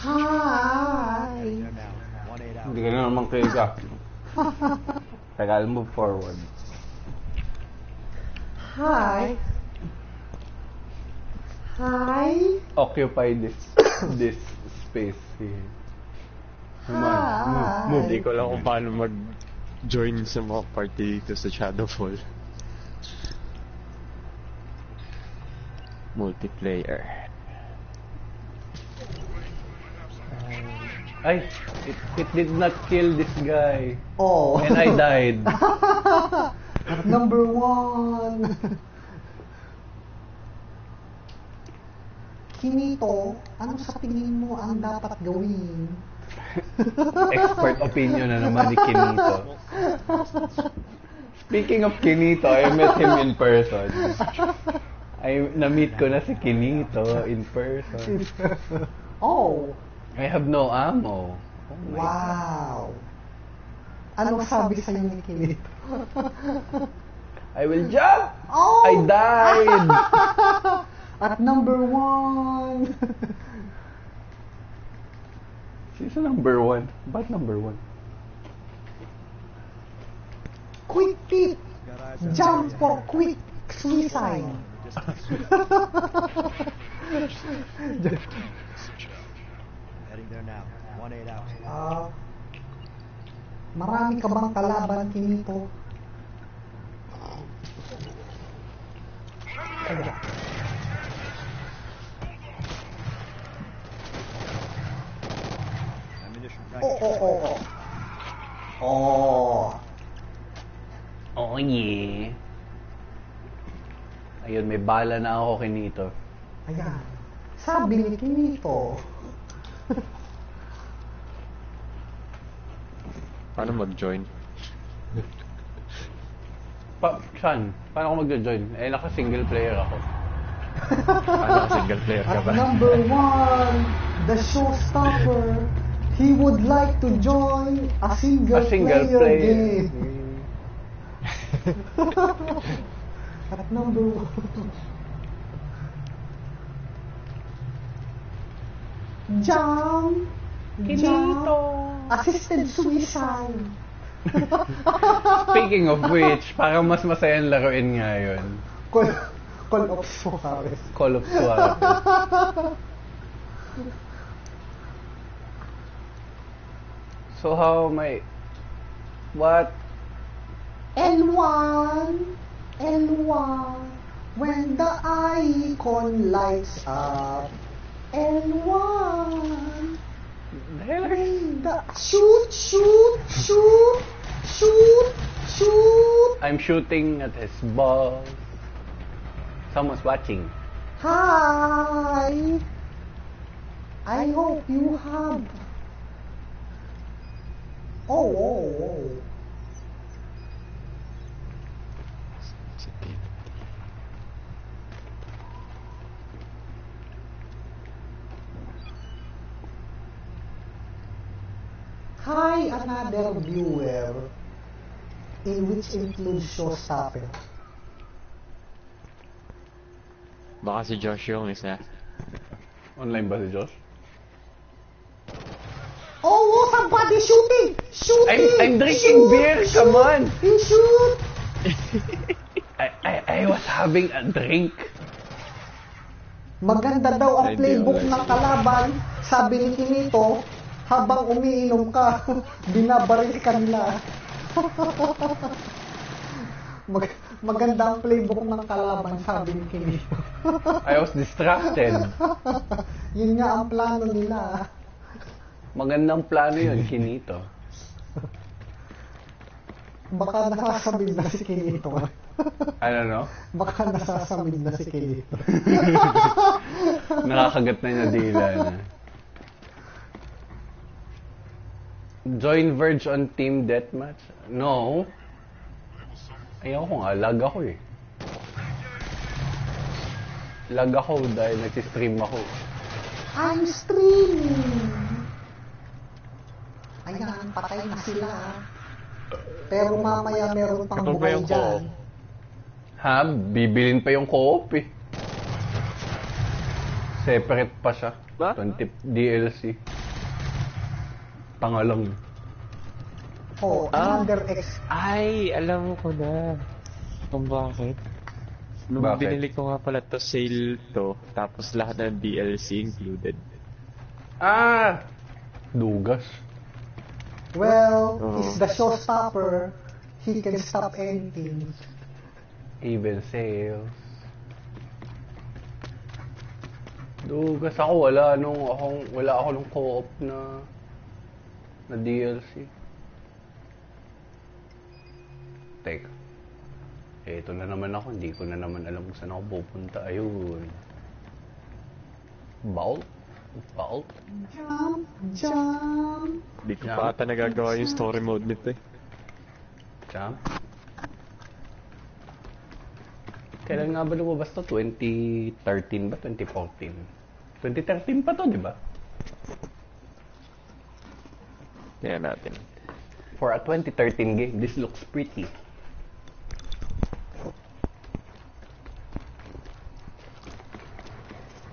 Hi! Hindi ka na naman kaya. Teka, I'll move forward. Hi! Hi! Occupy this space here. Come on, move. Hindi ko lang kung paano mag-join sa mga party dito sa Shadowfall. Multiplayer. Ay, it did not kill this guy. Oh! And I died. Number 1! Kinito, ano sa tingin mo ang dapat gawin? Expert opinion na naman ni Kinito. Speaking of Kinito, I met him in person. Na-meet ko na si Kinito in person. Oh! I have no ammo. Oh my Wow! Anong sabi sa'yo ni Kinito? I will jump! Oh! I died! At number 1! Sino number 1? Ba't number 1? Quick tip! Jump for quick suicide! Heading there now. 1-8 out. Marami ka bang kalaban, Kinito? Kaya. Ammunition rack. Oh. Oh. Oh yeah. Ayun, may bala na ako Kinito. Ayan. Sabi ni Kinito. Paano mag-join? Saan? Paano ako mag-join? Eh, naka-single player ako. Paano single player ka At ba? number 1, the showstopper. He would like to join a single player game. At number 1. Jump! Kinito! Assisted suicide! Speaking of which, parang mas masayang laruin nga yun. Call of Suarez. Call of Suarez. So how my... What? L1, when the icon lights up. L1, when the... Shoot! I'm shooting at his balls. Someone's watching. Hi! I hope you have... Oh. Hi, another viewer, in which includes showstopper. Baka si Josh yung isa. Online ba si Josh? Oh, somebody shooting! I'm drinking beer, come on! He shoot! I was having a drink. Maganda daw ang playbook ng kalaban, sabi ni Kinito, habang umiinom ka, binabaril ka nila. Maganda ang playbook ng kalaban, sabi ni Kinito. I was distracted. Yun nga ang plano nila. Magandang plano yun, Kinito. Baka nasasamid na si Kinito. Ano no? Baka nasasamid na si Kinito. Nakakagat na niya dila na. Join Verge on Team Deathmatch? No. Ayaw ko nga, lag ako eh. Lag ako dahil nagsistream ako. I'm streaming! Ayan, patay na sila. Pero mamaya meron pang Ito ba buhay yung dyan. Ha? Bibilin pa yung co-op eh. Separate pa siya. Ba? 20 DLC. Tanga lang. Oh, another X. Ay, alam ko na. Kung bakit. Nung Bakit? binili ko nga pala to sale to, tapos lahat ng DLC included. Ah! Dugas. Well, Oo. he's the showstopper. He can stop anything. Even sales. Dugas ako, wala ako nung co-op na DLC. Teka. Ito na naman ako, hindi ko na naman alam kung saan ako pupunta. Ayun. Vault? Vault? Jump, jump. Hindi ko Yeah. pa ata nagagawa yung story mode nito eh. Jump? Kailan nga ba lumabas to? 2013 ba? 2014? 2013 pa to, di ba? Kaya natin. For a 2013 game, this looks pretty.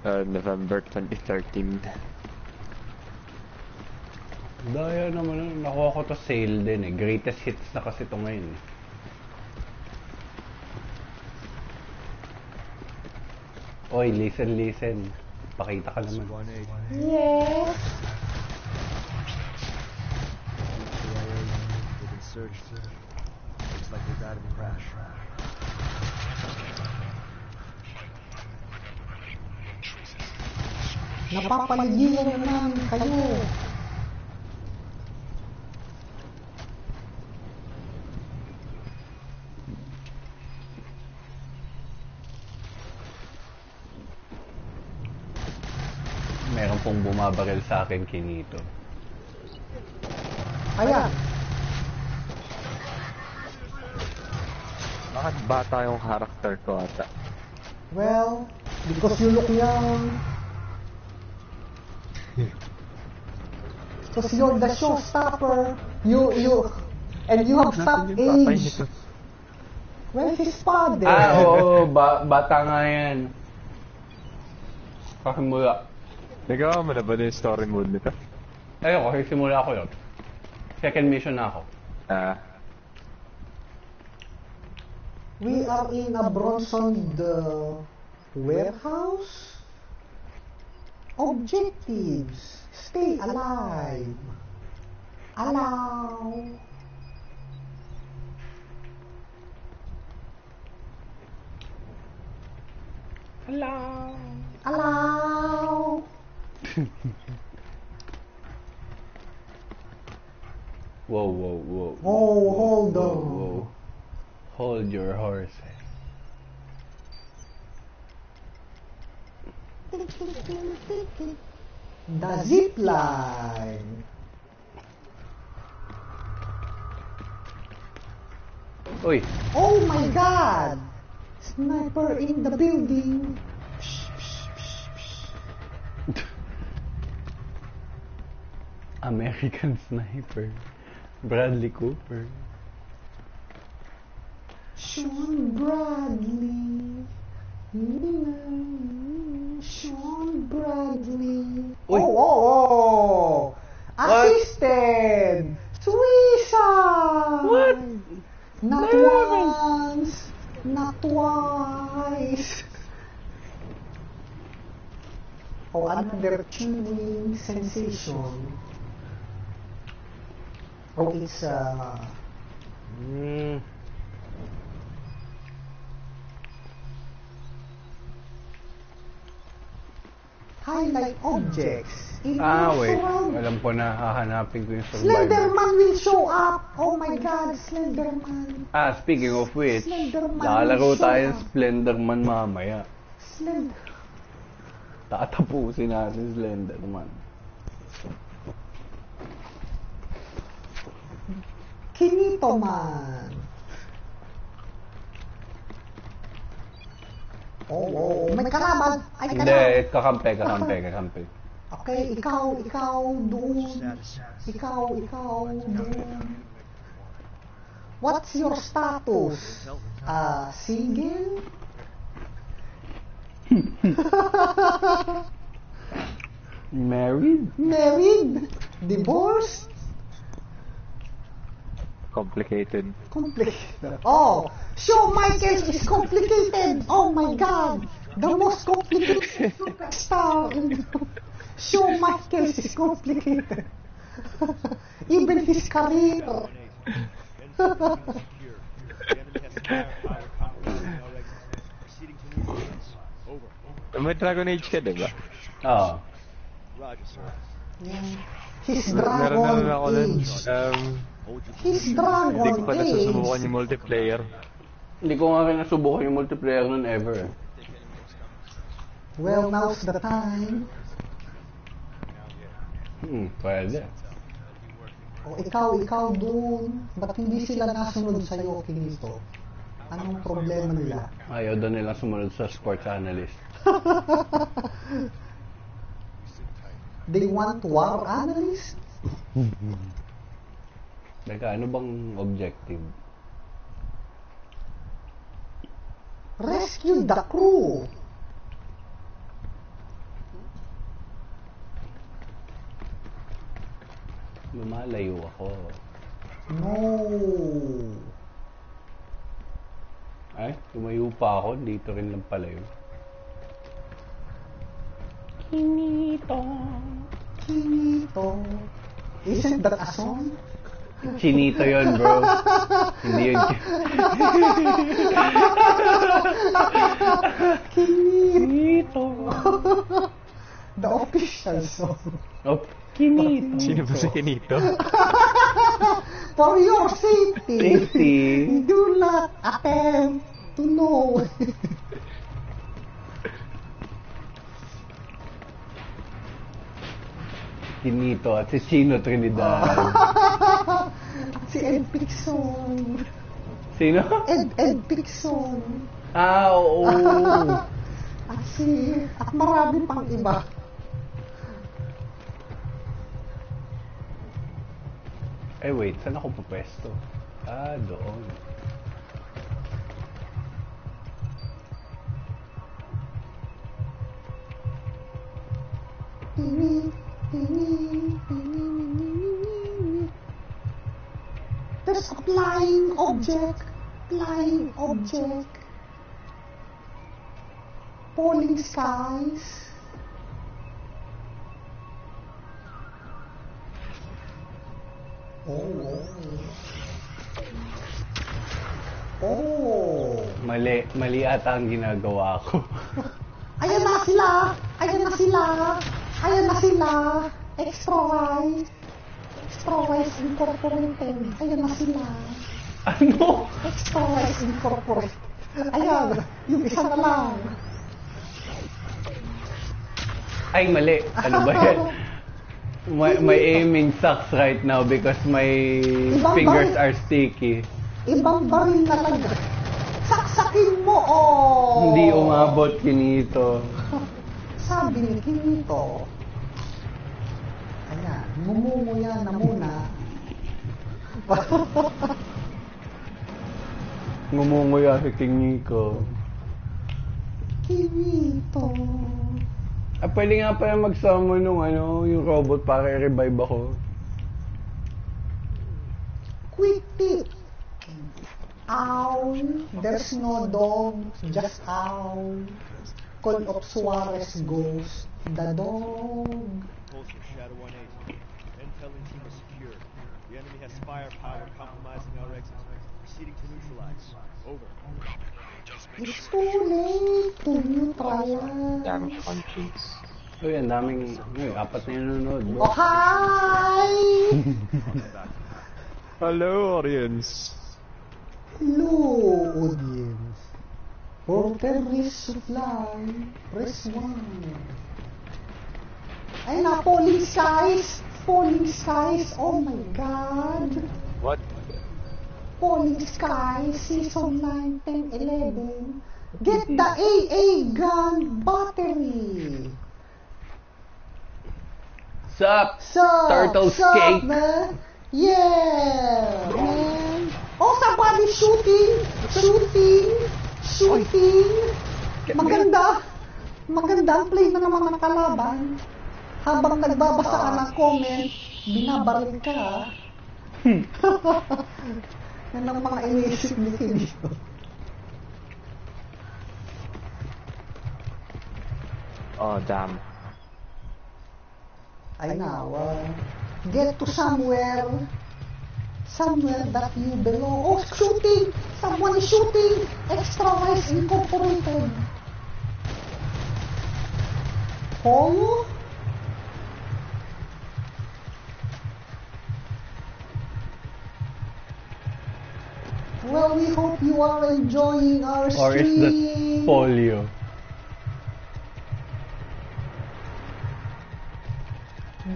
November 2013. Daya naman nun. Nakuha ko to sale din eh. Greatest hits na kasi to ngayon eh. Oy, listen. Pakita ka naman. 1-8. Yes. CIA unit with insurgents. Looks like they died in the crash. Napapaligiran na namin kayo. Meron pong bumabaril sa akin kinito. Ayan. Bakit bata yung character ko ata? Well, because you look young. Because you're the showstopper. And you have stopped age. Where's his father? Oo, bata nga yan. Kakimula. Nagawa mo na ba na yung story mode nito? Ayoko, simula ko yun. Second mission na ako. We are in a Bronson warehouse. Objectives. Stay alive. Allow. Allow. Whoa. Oh, hold on. Whoa. Hold your horses. The zip line. Uy, Oh my God! Sniper in the building. American Sniper. Bradley Cooper. Sean Bradley. Sean Bradley. Uy. Oh. Assisted. Suicide. What? Not once. Not twice. Oh, another chilling sensation. Oh, it's highlight objects. In your wait. surround- Alam ko na, hahanapin ko yung survivor. Slenderman will show up. Oh my God, Slenderman. Speaking of which, Slenderman lalaro will tayo show ng up. Slenderman mamaya. Slender. Tatapusin natin Slenderman. Kinito man. Oh, may kalaban. Ay, Hindi, kalaban. kakampi. Okay, ikaw doon. Status. Ikaw doon. What's your status? Single? Married? Married? Divorced? Complicated. Complicated. Oh, Shawn Michaels is complicated. Oh my God, the most complicated superstar. Shawn Michaels is complicated. Even his career. May Dragon Age ka, diba? Oo. Yeah. His Meron Dragon ako nun. Age. His Dragon Hindi ko pa nasusubukan Age. yung multiplayer. Hindi ko nga rin nasubukan yung multiplayer nun ever. Well, now's the time. Pwede. O ikaw dun. Ba't hindi sila nasunod sa'yo, Kinito? Anong problema nila? Ayaw daw nilang sumunod sa sports analyst. They want war analyst? Teka, ano bang objective? Rescue the crew. Lumalayo ako. No. Ay, tumayo pa ako. Dito rin lang pala yun. Kinito. Kinito. Isn't that a song? Chinito yun, bro. Hindi yun. Kinito. The official song. Oh, Kinito. Sino ba si Kinito? For your safety. Safety. Do not attempt to know. Kinito at si Chino Trinidad. Si Ed Pixon. Sino? Ed Pixon. Ah, oo. At marami pang iba. Eh, wait. Saan ako pupwesto? Ah, doon. There's a flying object. Flying object. Falling skies. Oh. Mali ata ang ginagawa ko. Ayan na sila. Ayan na sila. Ayan na sila. Extra rice. Extra rice incorporated. Ayan na sila. Ano? Extra rice incorporated. Ayan. Yung isa na lang. Ay, mali. Ano ba yan? My aiming sucks right now because my fingers are sticky. Ibang baril na lang. Saksakin mo, oh! Hindi umabot, Kinito. Sabi ni Kinito. Ayan, ngumunguya na muna. Ngumunguya si Kiniko. Kinito. Ah, pwede nga pala mag-summon nung yung robot para i-revive ako. Quick tip. Ow. There's no dog. Just ow. Call of Suarez Ghost. The dog. Pulsar, Shadow 1-8. Intel and team is secure. The enemy has firepower compromising our exit. Proceeding to neutralize. Over. It's too late to neutralize. Damage countries. Uy, ang daming, apat na yung nanonood, bro. Oh, hi! Hello, audience. Hello, audience. For terrorist supply, press 1. Ay na, falling skies! Falling skies! Oh my God! What? Falling skies, season 9, 10, 11. Get the AA gun battery! Sup? Sup? Turtle Sup, cake. man? Yeah, man. Oh, somebody shooting. Maganda. Maganda ang play na naman ng kalaban. Habang nagbabasa ka ng comment, binabaril ka. Yan ang mga inisip ni Kirito. Oh, damn. I now get to somewhere that you belong. Oh, shooting! Someone is shooting! Extra Wise Incorporated. Oh? Well, we hope you are enjoying our stream. Or is that polio?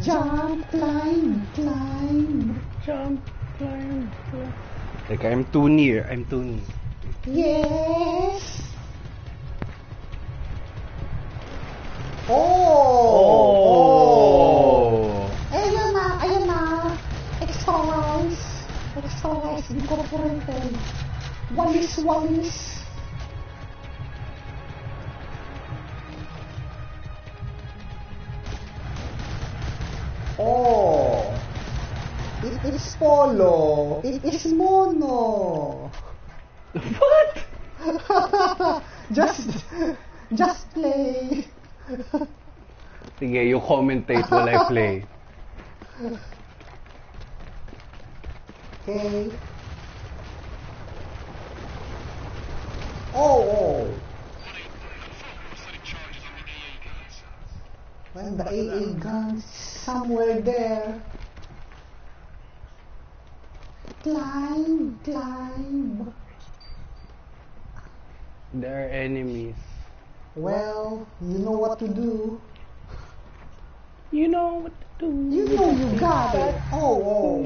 Jump, climb. Jump, climb. Like I'm too near. Yes. Oh. Ayan na. Extra Wise Incorporated. Walis. Oh. It is polo. It is mono. What? Just play. Sige, you commentate while I play. Okay. Oh. Well, the AA guns somewhere there. Climb. There are enemies. Well, you know what to do. You know what to do. You know you got it. Oh.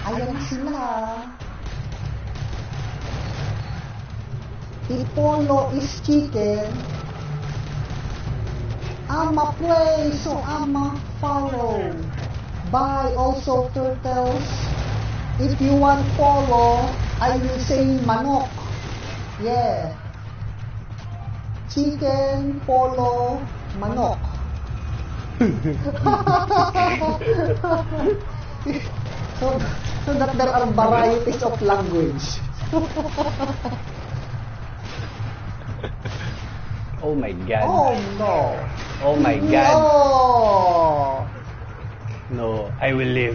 Ayan na sila. Polo is chicken. I'ma play, so I'ma follow. Buy also turtles. If you want polo, I will say manok. Yeah. Chicken, polo, manok. so that there are varieties of language. Oh my god. Oh no. Oh my god. No. No, I will live.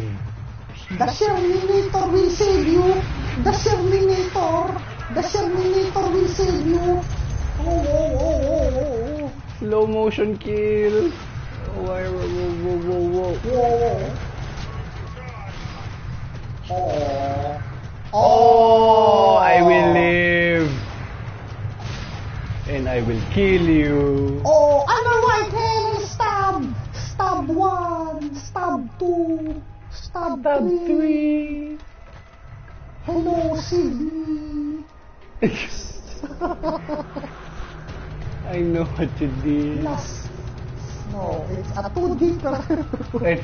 The Sherminator will save you. The Sherminator will save you. Oh. Slow motion kill. Whoa. Oh, I will live. And I will kill you. Oh, under right hand, stab 1, stab 2, stab 3. Hello, Sydney. I know what you did. No, it's a two different. It's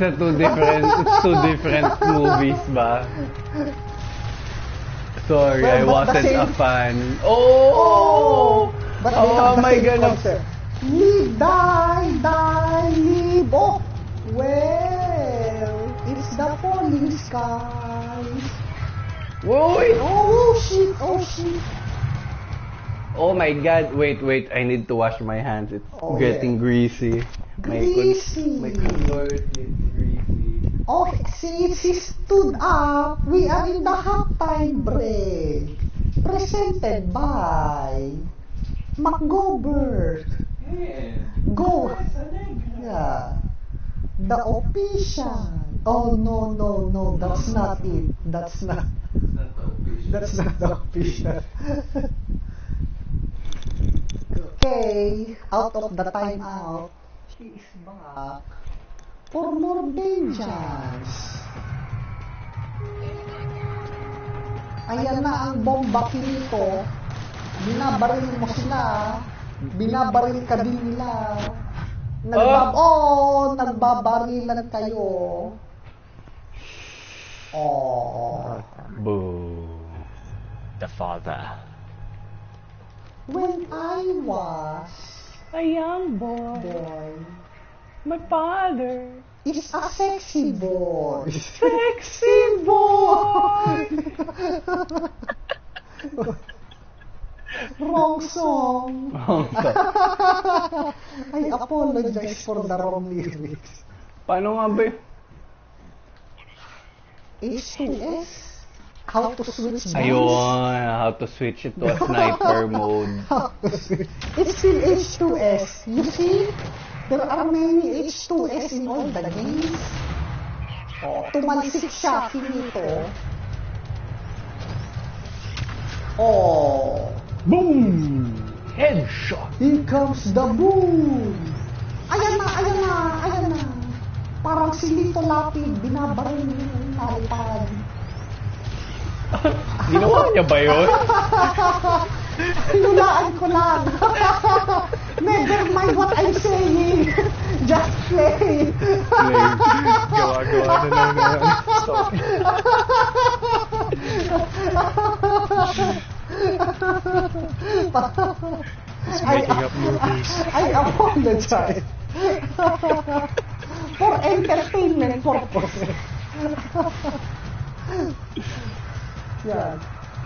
two different movies ba? Sorry, Well, I but the wasn't a same- fan. Oh! But Oh they have the my same God. concept. Live, die, live. Oh, well, it's the falling skies. Whoa, wait. Oh shit. Oh my god, wait, I need to wash my hands. It's Oh, getting greasy. Greasy. My controller is getting greasy. Oh, since he stood up, we are in the halftime break. Presented by McGobert. Go. Yeah. The official. Oh, no. That's not it. That's not the official. Okay. Out of the timeout. She is back for more vengeance. Ayan na ang bomba kinito. Binabaril mo sila. Binabaril ka din nila. Nagbabarilan kayo. Oh. Boo. The father. When I was A young boy. boy, My father. is a sexy boy. Sexy boy. Wrong song. Wrong song. I apologize for the wrong lyrics. Paano nga ba? H2S? How to switch guns? Ayun, how to switch it to a sniper mode. It's still H2S. You see? There are many H2S in all the games. Oh, tumalsik siya, finito. Oh, Boom! Headshot! here comes the boom! Ayan na, ayan na, ayan na. Parang si Lito Lapid, binabaril niya yung nalipad. Ginawa niya ba yun? Hinulaan ko lang. Never mind what I'm saying. Just play. Gawa-gawa na lang na. Stop. It's making up movies. I apologize. For entertainment purposes. Yan.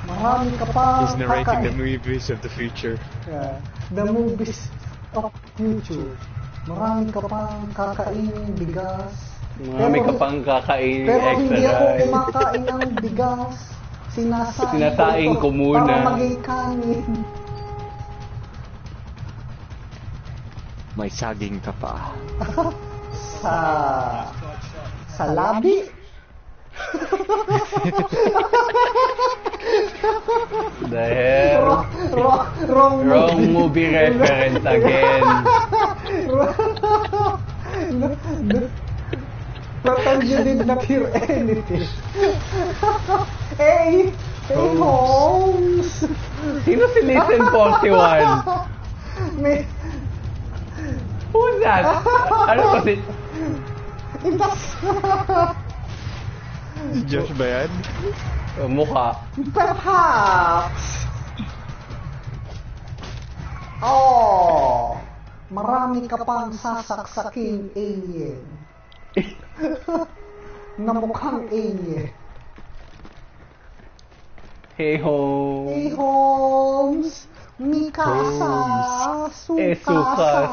Marami ka pa He's narrating the movies of the future. Yeah. The movies of future. Marami ka pang kakainin bigas. Marami ka pang kakain Pero hindi extra ako rice. kumakain ng bigas. Sinasaing ito ko muna. para maging kanin. May saging ka pa. Sa labi. The hell? Wrong movie reference again. Pretend you did not hear anything. Hey! Hey, Holmes! Sino si Listen 41? May... Who's that? Ano ba si... Josh ba yan? Mukha. Perhaps! Oh! Marami ka pang sasaksaking alien. Na mukhang alien. Hey ho. Hey, Holmes! Mikasa! Sukasa.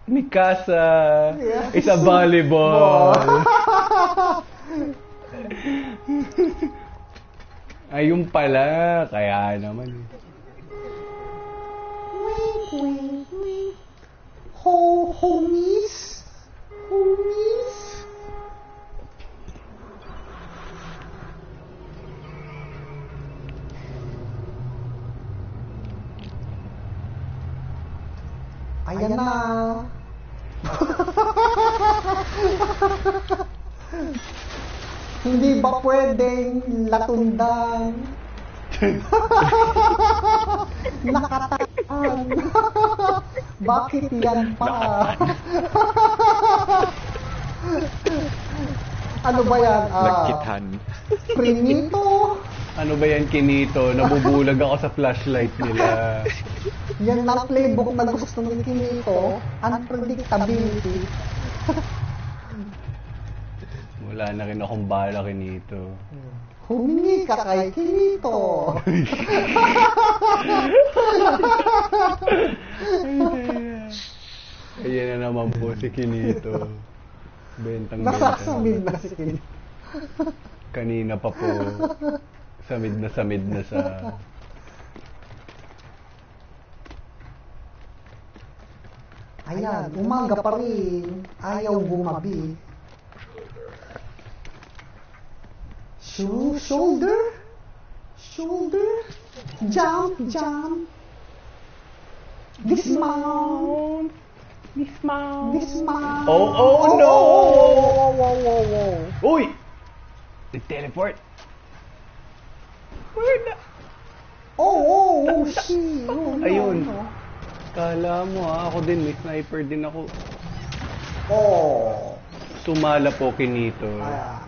Mikasa Yes. is a volleyball. Ayun pala, kaya naman. Wink, wink, wink. Homies? Homies? Ayan na. Hindi ba pwedeng latundan? Nakataan. Bakit yan pa? Ano ba yan? Nagkitan. Primito? Ano ba yan, Kinito? Nabubulag ako sa flashlight nila. Yan ang playbook na gusto ng Kinito. Unpredictability. Wala na rin akong bala, Kinito. Humingi ka kay Kinito. Ayan na naman po si Kinito. Bentang Nasasamid na si Kinito. Kanina pa po. Samid na sa... Ayan, umaga pa rin. Ayaw gumabi. Shoulder? Shoulder? Jump, jump. Dismount. Dismount. Dismount. Oh, no! Whoa. Uy! Nag-teleport. Where na? Oh, shit. Ayun. Kala mo ako din, may sniper din ako. Oh. Sumala po, Kinito. Ayan.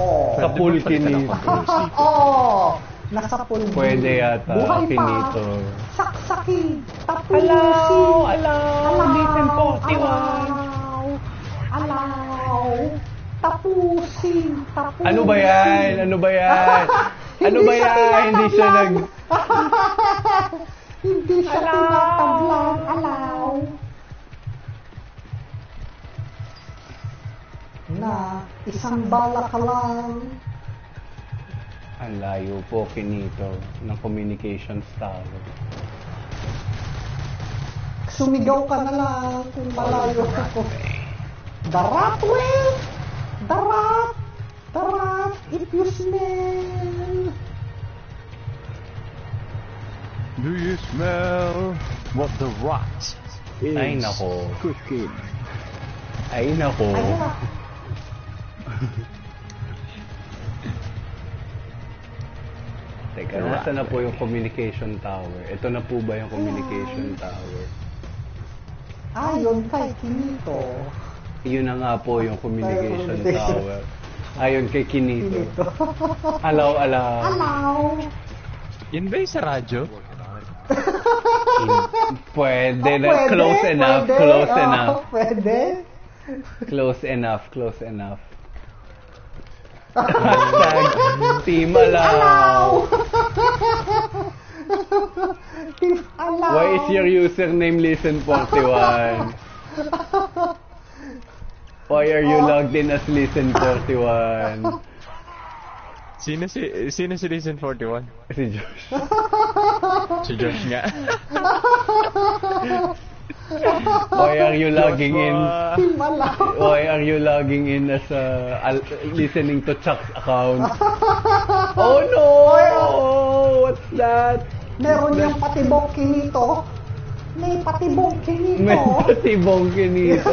Oh. Sa pool, Kinito. Oh. Nasa pulbo. Pwede yata, Buhay pa. Kinito. Saksakin. Tapusin. Alaw! Listen po, Alaw. Tapusin. Ano ba yan? Ano ba yan? Ano ba yan? Hindi siya nag... Hindi siya tinatablan. Alaw. Na isang bala ka lang. Ang layo po, Kinito, ng communications tower. Sumigaw ka na lang kung malayo ako. Darat, well! Darat! Darat! If you smell! Do you smell what the rot is Ay, nako. cooking? Ay, nako. Ayan. Teka, nasa na po yung communication tower? Ito na po ba yung communication tower? Ayon kay Kinito. Yun na nga po yung communication Communication. tower. Ayon kay Kinito. Alaw. Alaw! Yan ba yung sa radyo? Pwede na. Pwede, Close enough. pwede. Close enough. Pwede. Close enough. Close enough. Hashtag Team Alaw. Alaw! Why is your username Listen41? Why are you logged in as Listen41? Sino si Listen 41? Si Josh. Si Josh nga. Why are you logging in? Team Alaw! Why are you logging in as listening to Chuck's account? Oh no! What's that? Meron yung patibong Kinito. May patibong Kinito. May patibong Kinito.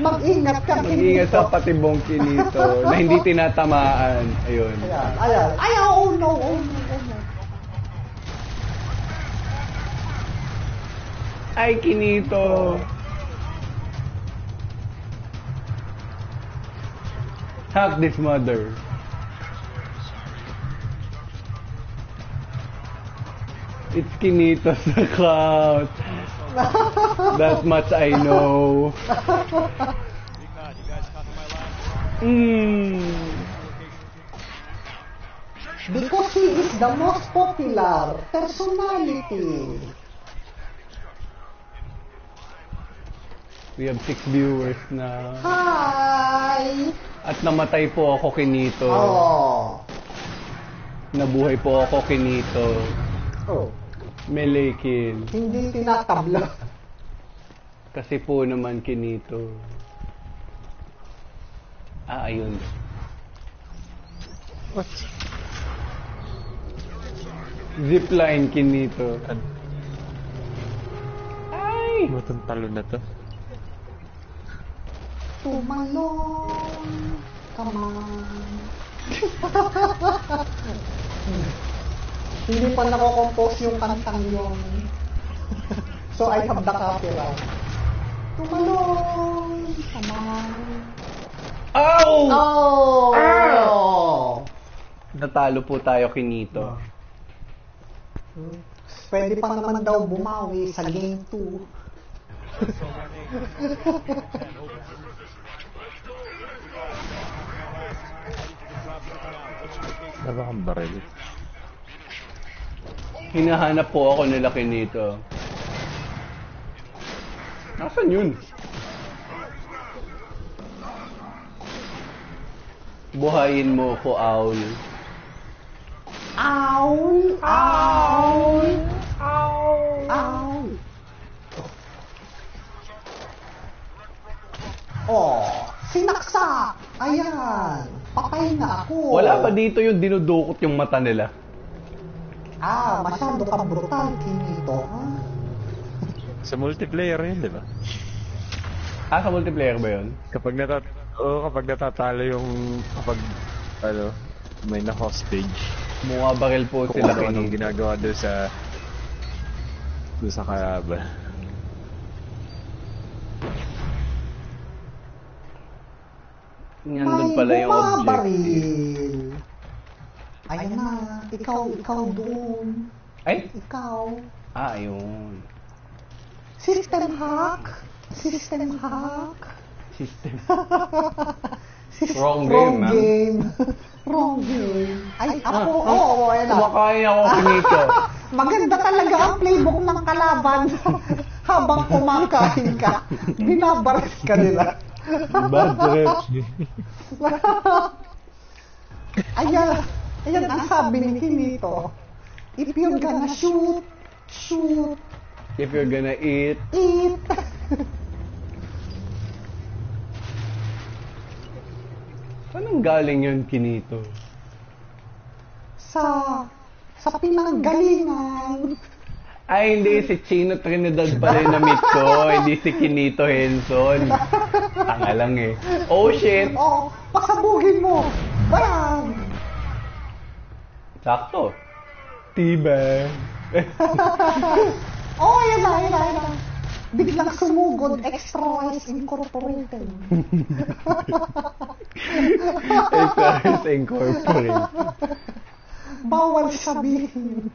Mag-ingat ka, Mag-ingat sa patibong Kinito na hindi tinatamaan. Ayun. Ayan. Ayaw, oh no, oh no, oh no. Ay, Kinito. Hack this mother. It's Kinito's account. That much I know. Big man, you guys copy my line? Because he is the most popular personality. We have 6 viewers na. Hi! At namatay po ako, Kinito. Oh. Nabuhay po ako, Kinito. Oh. Melee kill. Hindi tinatabla. Kasi po naman, Kinito. Ayun. What? Zipline, Kinito. Ay! Batang talo na to. Tumalon. Come on. Hindi pa nako-compose yung kantang yun. So I have the copyright. Tumalon. Come on. Ow! Oh! Natalo po tayo, Kinito. Pwede pa naman daw bumawi sa game 2. Ano kang baril? Hinahanap po ako nila, Kinito. Nasaan yun? Buhayin mo ko, Owl. Owl! Owl! Owl! Owl! Oh, sinaksak! Ayan! Patay na ako! Wala ba dito yung dinudukot yung mata nila? Masyado ka brutal, Kinito, ha? Sa multiplayer yun, di ba? Sa multiplayer ba yun? Kapag natatalo yung may na-hostage. Mukha baril po Kung sila, anong Kinito. ginagawa doon sa kalaban. Nandun pala yung objective. bumabaril. Ayan na, ikaw doon. Ay? Ikaw. Ayun. System hack. System hack. System. Wrong game, ma'am. game. Wrong game. Ay, ako, ayun na. Kumakain ako kinito. Maganda talaga ang playbook ng kalaban habang kumakain ka. Binabaris ka nila. Bad trip. Ayan ang sabi ni Kinito. If you're gonna shoot. If you're gonna eat. Anong galing yun, Kinito? Sa pinanggalingan. Ay, hindi. Si Chino Trinidad pa rin na-meet ko. Hindi si Kinito Henson. Tanga lang eh. Oh, shit. Oh, pasabugin mo. Bam! Sakto. Tiba. Oh, yan na. Biglang sumugod, Extra Rice Incorporated. Extra Rice Incorporated. Bawal sabihin.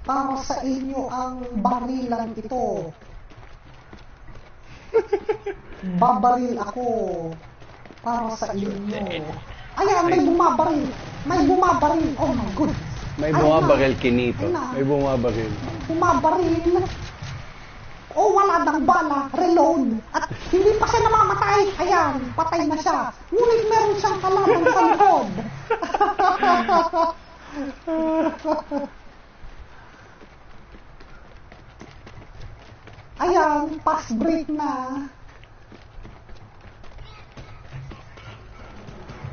Para sa inyo ang barilan ito. Babaril ako para sa inyo. Ayan, may bumabaril. Oh my God. May bumabaril, Kinito. May bumabaril. Bumabaril. Oh, wala nang bala. Reload. At hindi pa siya namamatay. Ayan, patay na siya. Ngunit meron siyang kalaban sa likod. Ayan, pass break na.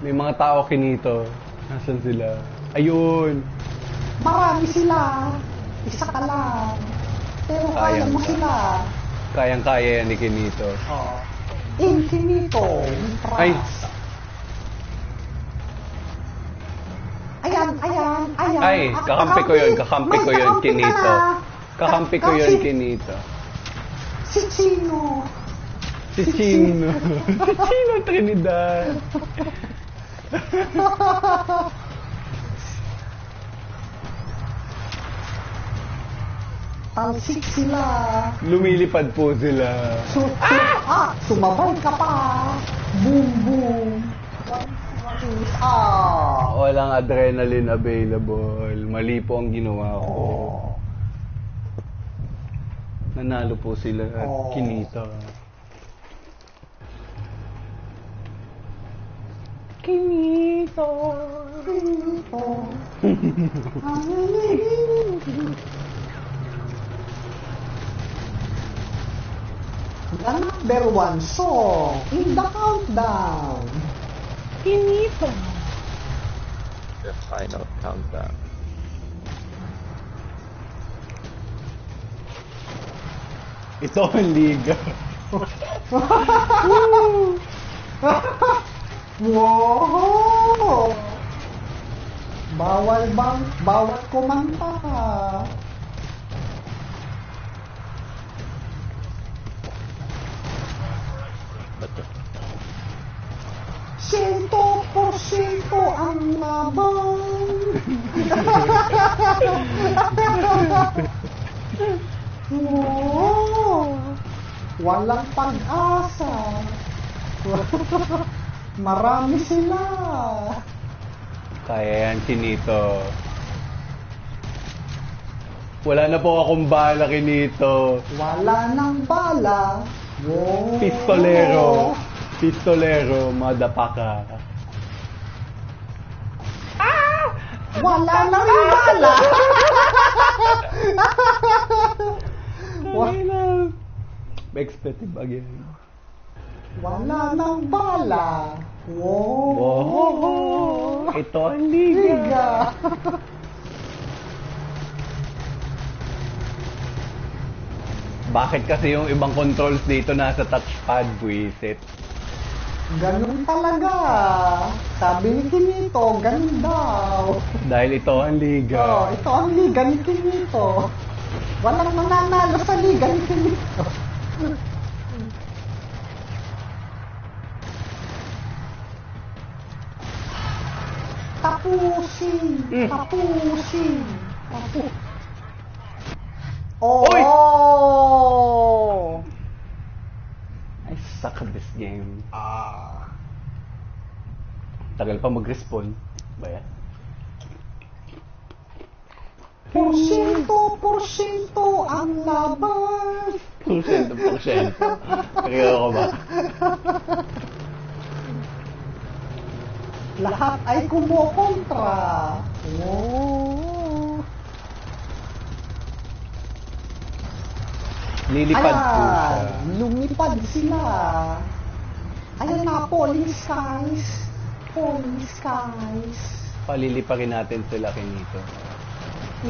May mga tao, Kinito. Nasaan sila? Ayun. Marami sila. Isa ka lang. Pero kaya mo sila. Kayang-kaya yan ni Kinito. Oh. Infinito. Ay! Ayan. Ay, kakampi ko yun, Kinito. Kakampi ko yun, Kinito. Si Chino. Si Chino Trinidad. Talsik sila. Lumilipad po sila. Sumabay ka pa. Boom. Walang adrenaline available. Mali po ang ginawa ko. Nanalo po sila at Kinito. The number one song in the countdown. Kinito. The final countdown. Ito ang liga. Wow! Bawal kumanta. Sento porsyento ang laban. Wow! Walang pag-asa. Marami sila. Kaya yan, Kinito. Wala na po akong bala, Kinito. Wala nang bala. Wow. Pistolero, madapaka. Wala nang bala. Expletive again. Wala nang bala. Wow. Wow. Ito ang liga. Bakit kasi yung ibang controls dito nasa touchpad, buwisit? Ganun talaga. Sabi ni Kinito, ganun daw. Dahil ito ang liga. Ito ang liga ni Kinito. Walang mananalo sa liga ni Kinito. Tapusin! Mm. Tapusin! Oy! Oh! I suck at this game. Ah. Tagal pa mag-respawn. Ba yan? Porsyento ang laban. Porsyento. Ayoko ba? Lahat ay kumukontra. Oh. Lilipad po siya. Ayan, lumipad sila. Ayan na, falling skies. Falling skies. Paliliparin natin sila kinito.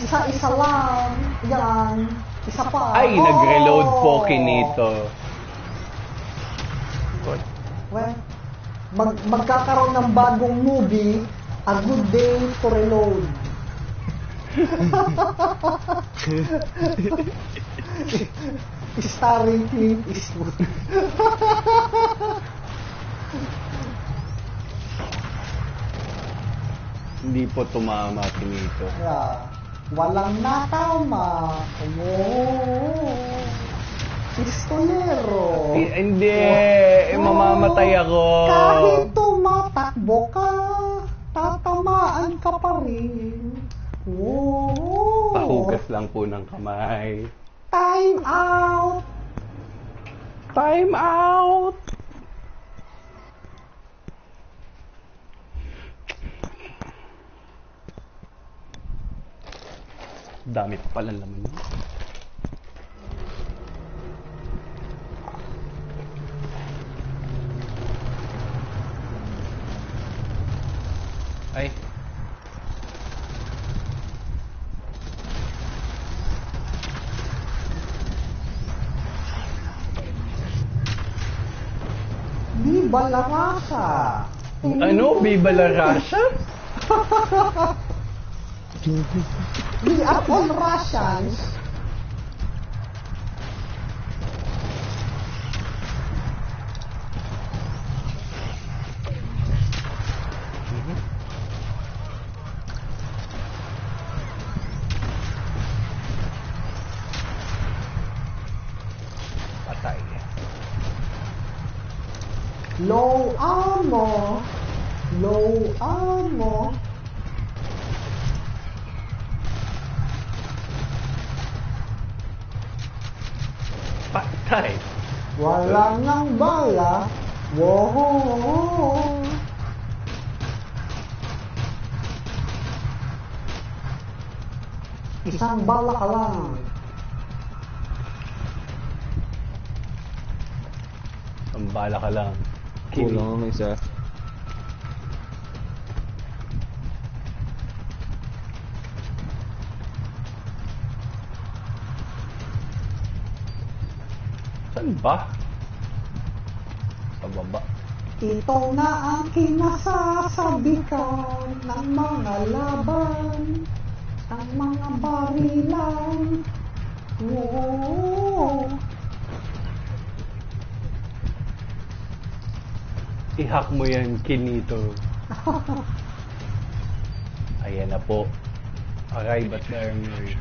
Isa-isa lang. Yan. Isa pa. Ay, nag-reload po kinito. What? Well, magkakaroon ng bagong movie, A Good Day to Reload. Starring Clint Eastwood. Hindi po tumama kinito. Yeah. Walang natama. Oh. Pistolero. Hindi, mamamatay ako. Kahit tumatakbo ka, tatamaan ka pa rin. Oh. Pahugas lang po ng kamay. Time out. Time out! Dami pa pala laman yun. Ay. Viva la raza. Ano? Viva la Russia? We are all Russians. Patay. Low ammo. Low ammo. Patay. Wala nang bala. Wow. Isang bala ka lang. Ang bala ka lang. Kulang ang isa. Saan ba? Sa baba. Ito na ang kinasasabikan ng mga laban, ang mga barilan. Oo. I-hack mo yan, kinito. Ayan na po. Arrive at the armory.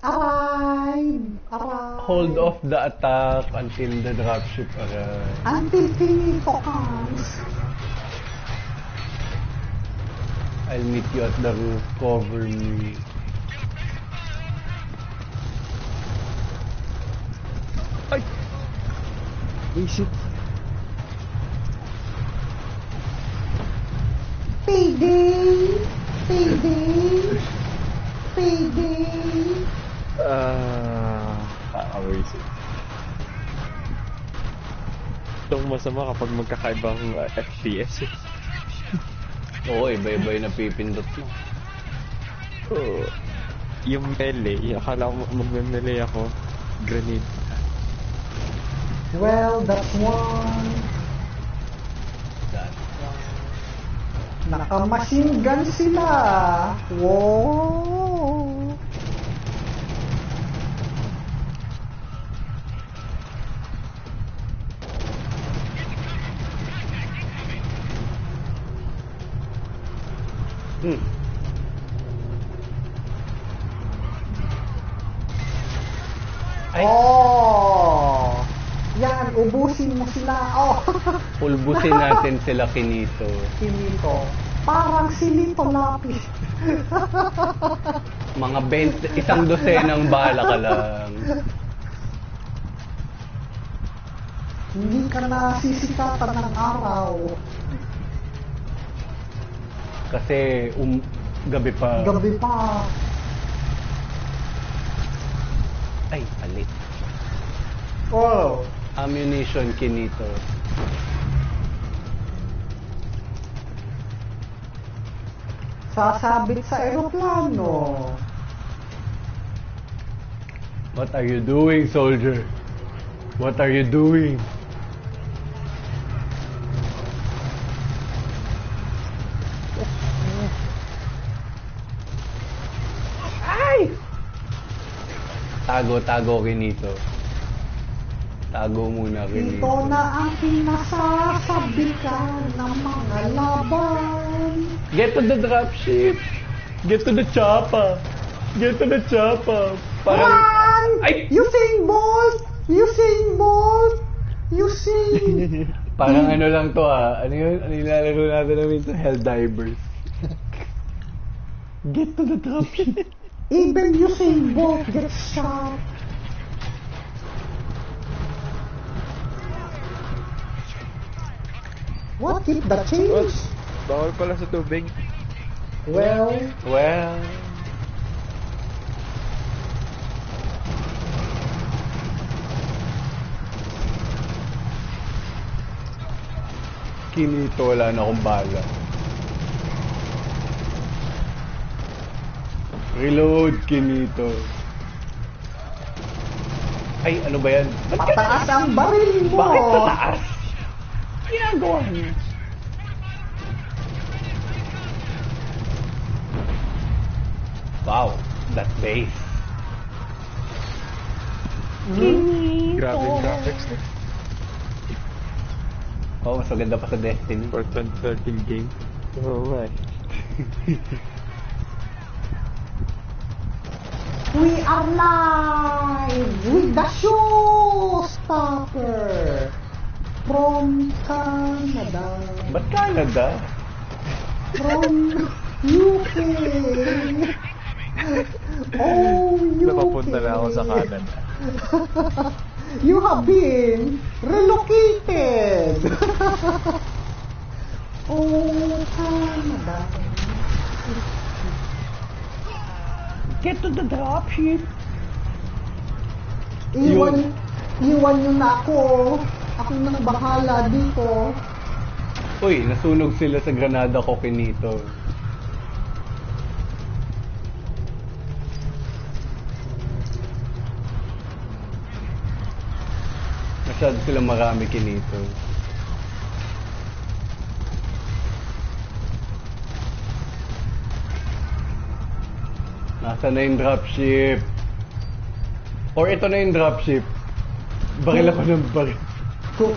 Arrive! Arrive! Hold off the attack until the dropship arrives. Until finito comes. I'll meet you at the roof. Cover me. Ay! Shit. Payday! Payday! Payday! Amazing. Itong masama kapag magkakaibang FPS. Oo, iba-iba yung napipindot mo. Oh, yung melee, akala ko magme-melee ako. Grenade. Well, that's one. Naka-machine gun sila. Wow. Hmm. Ay, Oh! Yan, ubusin mo sila. Oh! pulbusin natin sila Kinito. Kinito. Parang si Lito Lapis. Mga 20, isang dosenang bala ka lang. Hindi ka na sisikatan ng araw. Kasi gabi pa. Gabi pa. Ay, palit. Oh! Ammunition Kinito. Sasabit sa eroplano. What are you doing, soldier? What are you doing? Ay! Tago Kinito. Tago muna Kinito. Ito na ang pinasasabitan ng mga laban. Get to the dropship. Get to the chopper. Get to the chopper. Run! Ay! Usain Bolt! Usain Bolt! Usain! Parang ano lang to ah. Ano yun? Ano yung nilalaro natin namin to? Helldivers. Get to the dropship. Even Usain Bolt gets shot. What? Keep the change? Bawal pala sa tubig. Well, Well, Kinito, wala na akong bala. Reload, Kinito. Ay, ano ba yan? pataas ang baril mo! Bakit pataas? Ginagawa niyo. Wow, that bass. Grabe yung graphics na. Oh, mas maganda pa sa Destiny. For 2013 game. Oo nga eh. We are live with the showstopper from Canada, Ba't Canada? from UK. Oh, UK. Napapunta na ako sa Canada. You have been relocated. Oh, Canada. Get to the dropship. Iwan nyo na ako. Ako nang bahala dito. Uy, nasunog sila sa Granada ko Kinito. Masyado sila marami Kinito. Nasa na yung dropship? Or ito na yung dropship? Baril ako ng baril.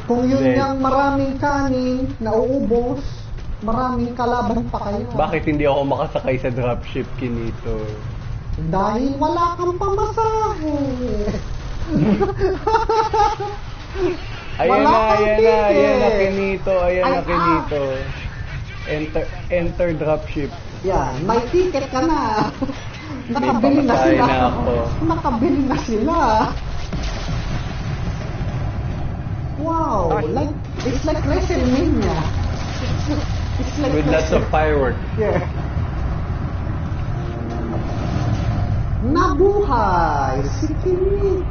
Kung yun Then, yung maraming kanin na uubos, maraming kalaban pa kayo. Bakit hindi ako makasakay sa dropship Kinito? Dahil wala kang pamasahe. Ayan Wala na, kang ayan na, ticket. ayan na Kinito, ayan na Ay, Kinito. Enter dropship. Yan, may ticket ka na. Nakabili na pamasahe sila. na ako. Nakabili na sila. Wow, like it's like WrestleMania. It's like With lots of fireworks. Yeah. Nabuhay si Kinito.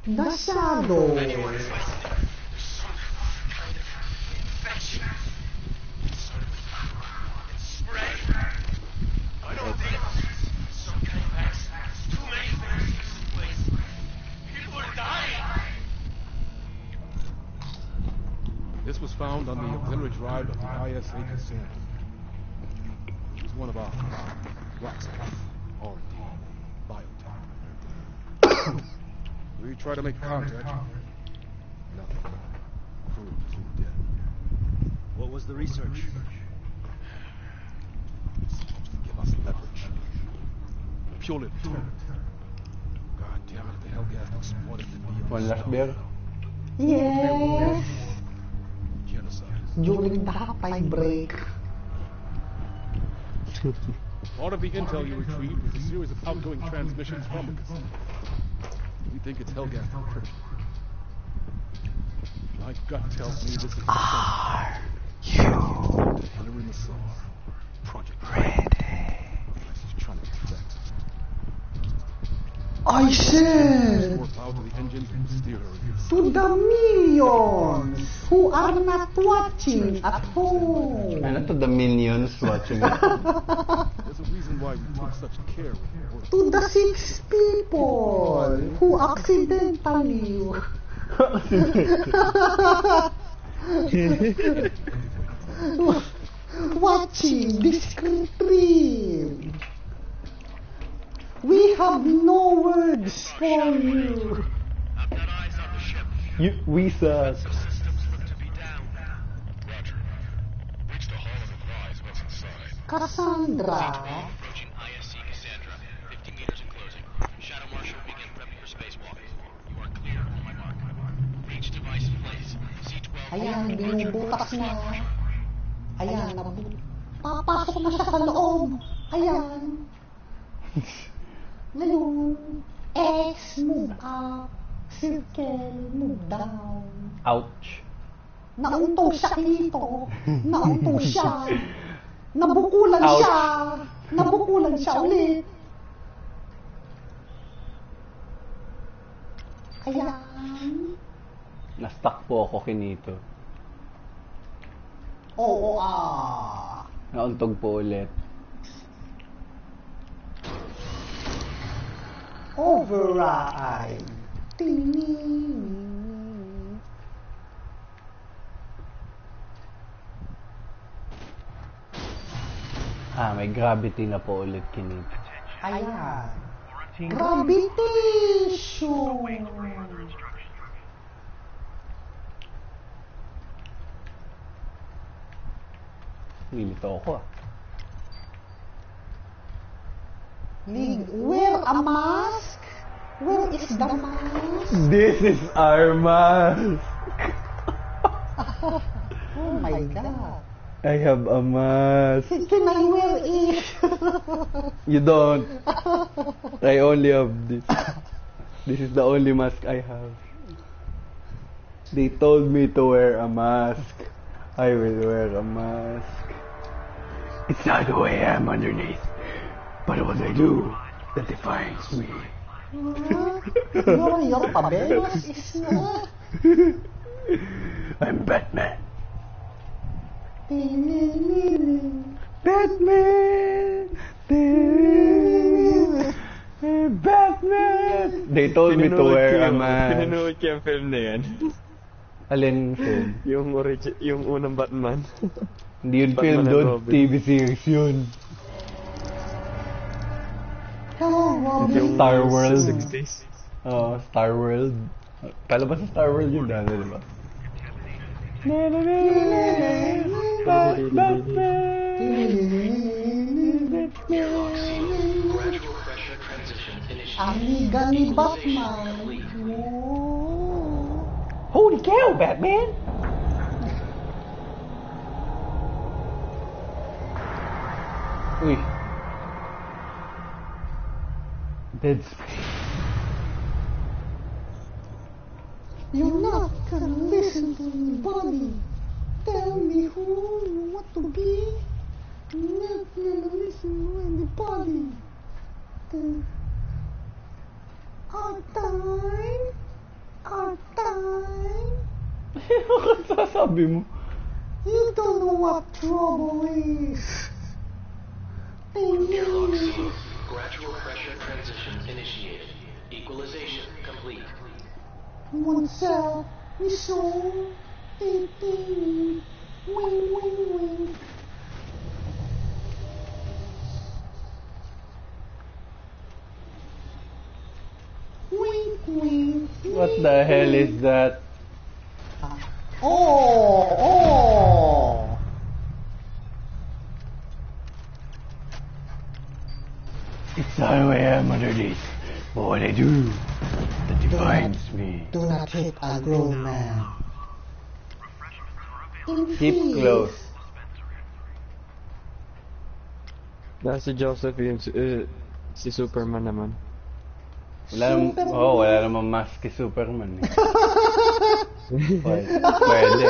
The Shadow. This was found on the auxiliary drive of the ISA casino. It's one of our Roxas R&D biotech. We try to make contact. Nothing. Crew too dead. What was the research? Supposed to give us leverage. Purely determined. God damn it, the Hellgas exploited the deal. One last beer. Yes. Genocide. During the halftime break. Part of the intel you retrieved was a series of outgoing transmissions from the casino. We think it's Hellgas encryption. My gut tells me this is the Hillary Massar. Project Red. She's trying to defect. I said More power to the engines and steer her against. to the millions who are not watching at home. Ano to the minions watching it? There's a reason why we took such care with her. To the 6 people who accidentally watching this stream. We have no words for you. I've got eyes on the ship. We suck. Systems look to be down. Roger. Reach the Hall of Advise. What's inside? Cassandra. Approaching ISC Cassandra. 50 meters and closing. Shadow Marshal, begin prepping for spacewalk. You are clear on my mark. Reach device in place. C-12. Ayan, binubutas na. Ayan, papasok na siya sa loob. Ayan. Ngayon, X, move up. Circle, move down. Ouch. Nauntog siya dito. Nauntog siya. Nabukulan Ouch. siya. Nabukulan siya ulit. Ayan. Na-stuck po ako kinito. Oo, Nauntog po ulit. Override. Ting. May gravity na po ulit kinito. Ayan. Gravitation. Nilito ako Wear a mask. Where is the mask? This is our mask. Oh my God. I have a mask. Can I wear it? You don't. I only have this. This is the only mask I have. They told me to wear a mask. I will wear a mask. It's not who I am underneath, but what I do that defines me. Your pabelos is not. I'm Batman. Batman. Batman! They told me to wear a mask. Pinanood ko yung film na yan. Alin film? yung unang Batman. Hindi yun Batman film and doon, Robin. TV series yun. Hello, Robin. Yung Star World. sa 60s. Star World. Palabas sa Star World yun dahil, di ba? Gradual pressure transition initiated. Amiga ni Batman. Whoa. Holy cow, Batman! Uy. Dead space. You're not gonna listen to me, buddy. Tell me who you want to be. You're not gonna listen to anybody. Our time. Our time. Ano sasabi mo? You don't know what trouble is. Airlock sealed. Gradual pressure transition initiated. Equalization complete. One cell, we saw. Ding, ding. Wing, wing, wing. Wing, wink. What the hell is that? Oh! It's not who I am underneath, but what I do that defines me. Do not hit a grown man. Keep close. Si Josephine, si Superman naman. Wala namang mask kay Superman. Pwede.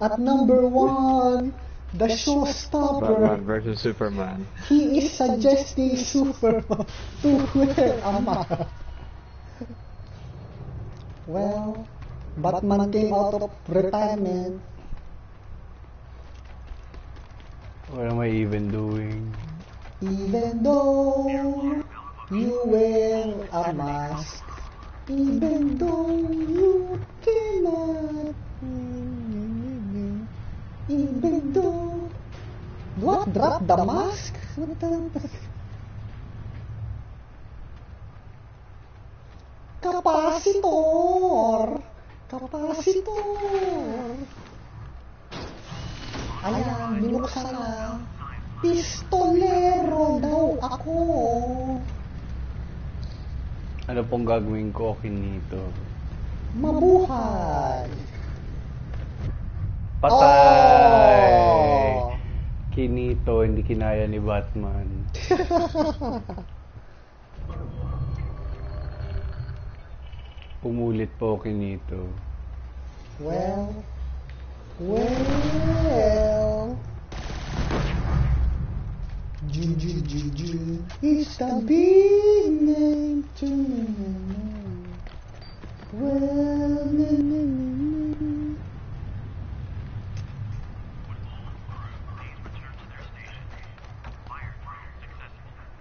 At number 1, the showstopper. Batman versus Superman. He is suggesting Superman to wear a mask. Well, Batman came out of retirement. What am I even doing? Even though you wear a mask, even though you cannot, even though... What? Drop the mask? What the... Kapasitor! Kapasitor! Ayan, binuksan na. Pistolero daw ako. Ano pong gagawin ko, Kinito? Mabuhay. Patay! Oh! Kinito, hindi kinaya ni Batman. Pumulit po, Kinito. Well... Ju is the big name to me. Well,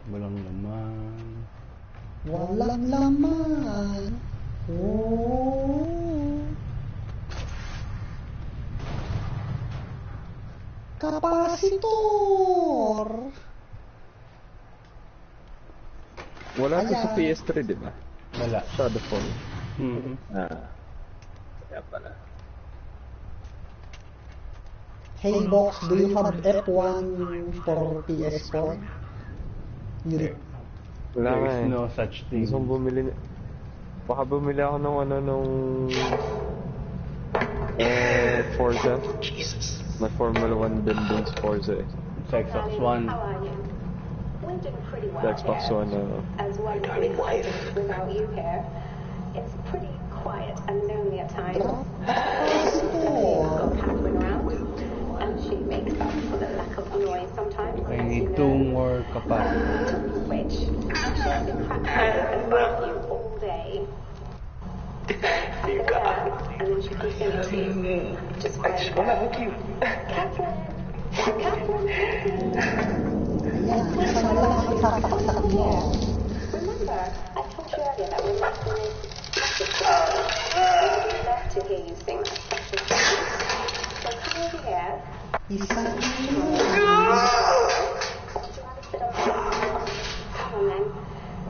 Walang laman. walang laman. Oh. Kapasitor. Wala to sa Ayan. PS3, di ba? Wala. Shadowfall. Mm-hmm. Kaya pala. Hey Box, do you have F1 for PS4? Wala There nga is eh. no such thing. Gusto kong bumili. Baka bumili ako nung Forza. May Formula 1 din dun sa Forza eh. Sa Xbox One. How are you? We're doing pretty well Sa Xbox here. One, As well as being without you here. It's pretty quiet and lonely at times. We've got Catherine around, and she makes up for the lack of noise sometimes. I need 2 more capacity. Which she has been practicing with you all day. You got it. And then she continues to just I just want to hug you. Catherine. Catherine. Remember, I told you earlier that we're not going to love to hear you sing that special song. So come over here. Come on then.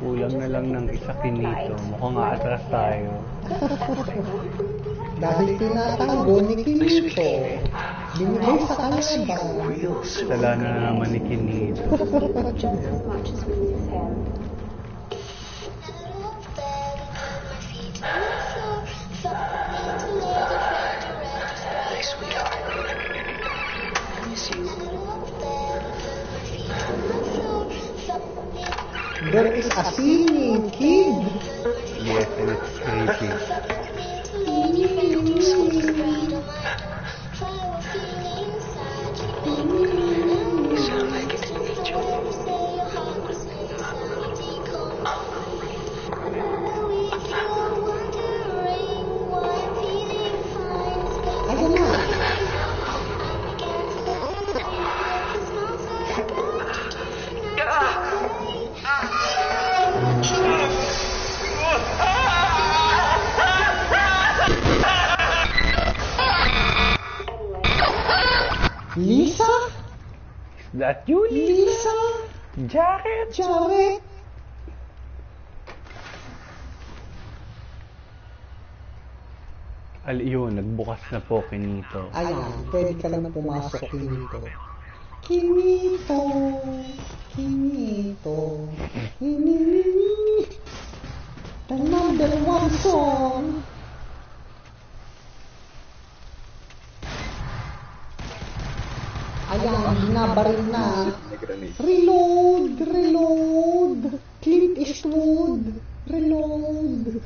Kulang na lang ng isa, Kinito. Mukhang aatras tayo. Dahil tinatago ni Kinito, binigay sa kalaban. Sala na naman ni Kinito. Just as much as we miss him. Hey, sweetheart. I miss you. There is a singing kid. Yes, and it's creepy. You sound like an angel. Ayun na. Lisa? Is that you, Lisa? Jacket? Jared? Yun, nagbukas na po, Kinito. Ayan, pwede ka lang pumasok, Kinito. Kinito, Kinito, Kinini, the number one song. Ayan, binabaril na. Reload, reload. Clint Eastwood, reload.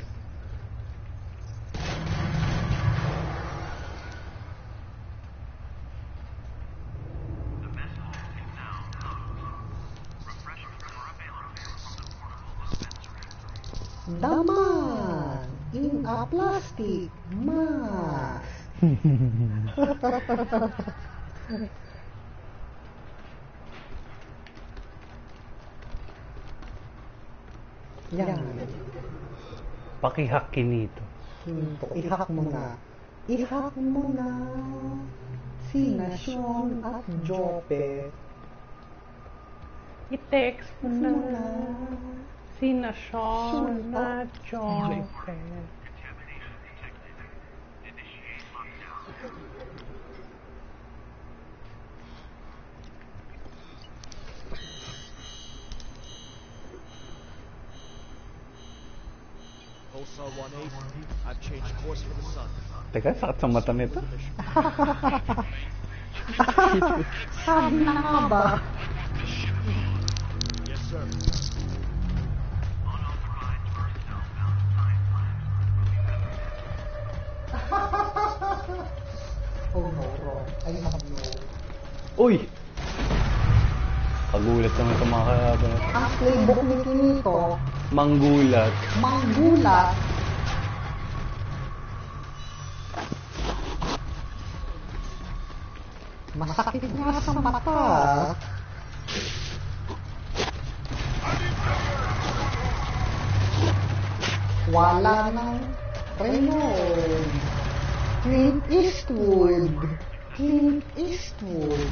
Daman in a plastic mask. Yan. Pakihak, Kinito. Kinito, ihak mo na. Ihak mo na. Sina Sean at Jope. I-text mo na. Sina Sean at Jope. Pulsar 1-8, I've changed course for the sun. Teka, sakit sa mata nito. Sabi na nga ba? Yes, sir. Oh no, wrong. I have no. Uy! Pagulat naman sa mga kalaban. Ang playbook ni Kinito, Manggulat. manggulat. Masakit nga sa mata. Wala nang reload. Clint Eastwood. Clint Eastwood.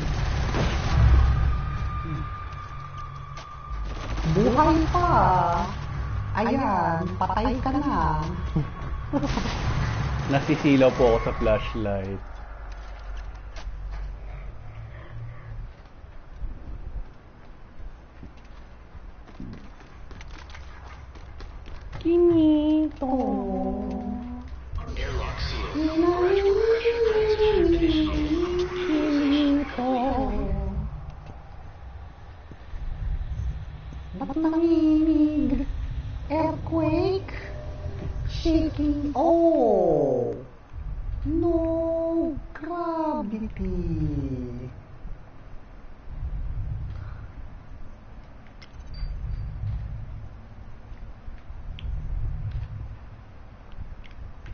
Buhay pa. Ayan, patay ka na. Nasisilaw po ako sa flashlight. Kinito. Airlock sealed. Pressure transfer initiated. Kinito. Ba't nanginig? Earthquake? Shaking? Oh! No gravity.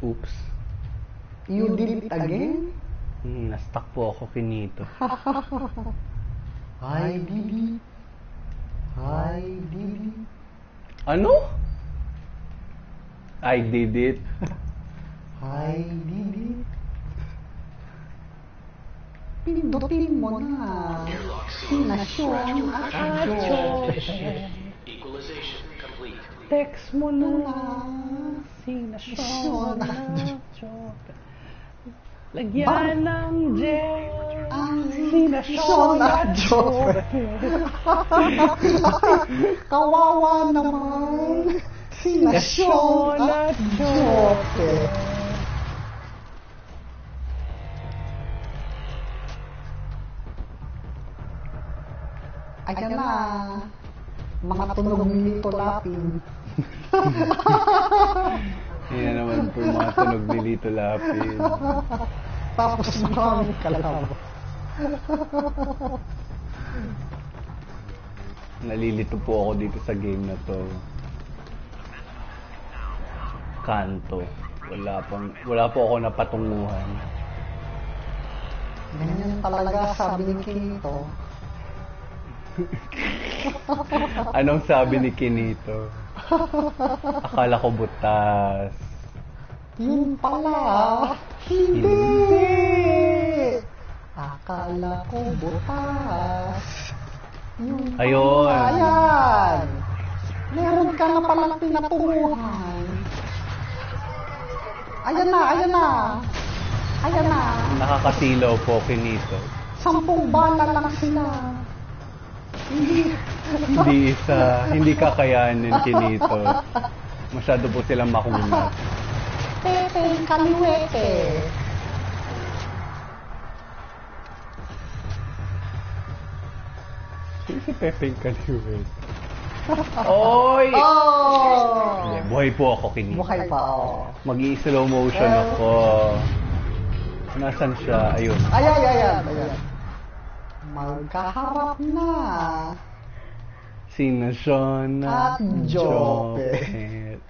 Oops. You did it again? Na-stuck po ako, Kinito. I did it. I did it. Ano? I did it. I did it. Pindutin mo na. Airlock sealed. Sina Sean at Joe. Equalization complete. Text mo na. Sina Sean Sean at Jope. Lagyan ng gel. Sina Sean Sean at at Joe. Jope. Kawawa naman. Sina Sean at Joe. Ayan na. Mga tunog nito lapin. Yan na naman po yung mga tunog ni Lito Lapid. Tapos maraming kalabaw. Nalilito po ako dito sa game na to. Kanto. Wala po ako napatunguhan. Ganyan talaga sabi ni Kinito. Anong sabi ni Kinito? Akala ko butas. Yun pala. Hindi. Akala ko butas. Yun pala. Ayun. Ayan. Meron ka na palang pinatunguhan. Ayan na, ayan na. Ayan na. Nakakasilaw po, Kinito. 10 bala lang sila. Hindi kakayanin, Kinito. Masyado po silang makunat. Pepe, kaliwete. Sino si Pepe Kaliwet? Oy! Oh! Hindi, buhay po ako, Kinito. Buhay pa, oh. Mag-i-slow motion ako. Nasaan siya? Ayun. Ayan. Magkaharap na. Sina Sean At Jopet.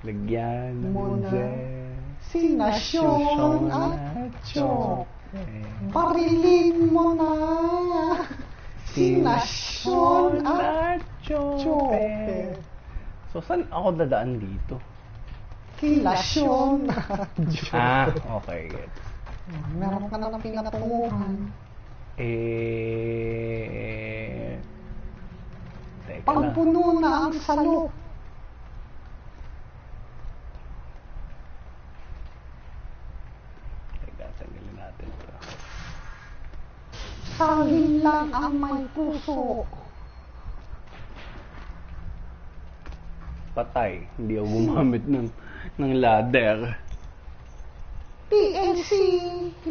Lagyan Muna. ng J. Sina Sean at Jopet. Barilin mo na. Sina Sean at Jopet. So, saan ako dadaan dito? Kila Sean at Jopet. Okay. Meron ka na ng pinatunguhan. Teka lang. Pagpuno na ang salok. Teka, tanggalin natin ito. Sangin lang ang may puso. Patay. Hindi ako gumamit ng ladder. PNC,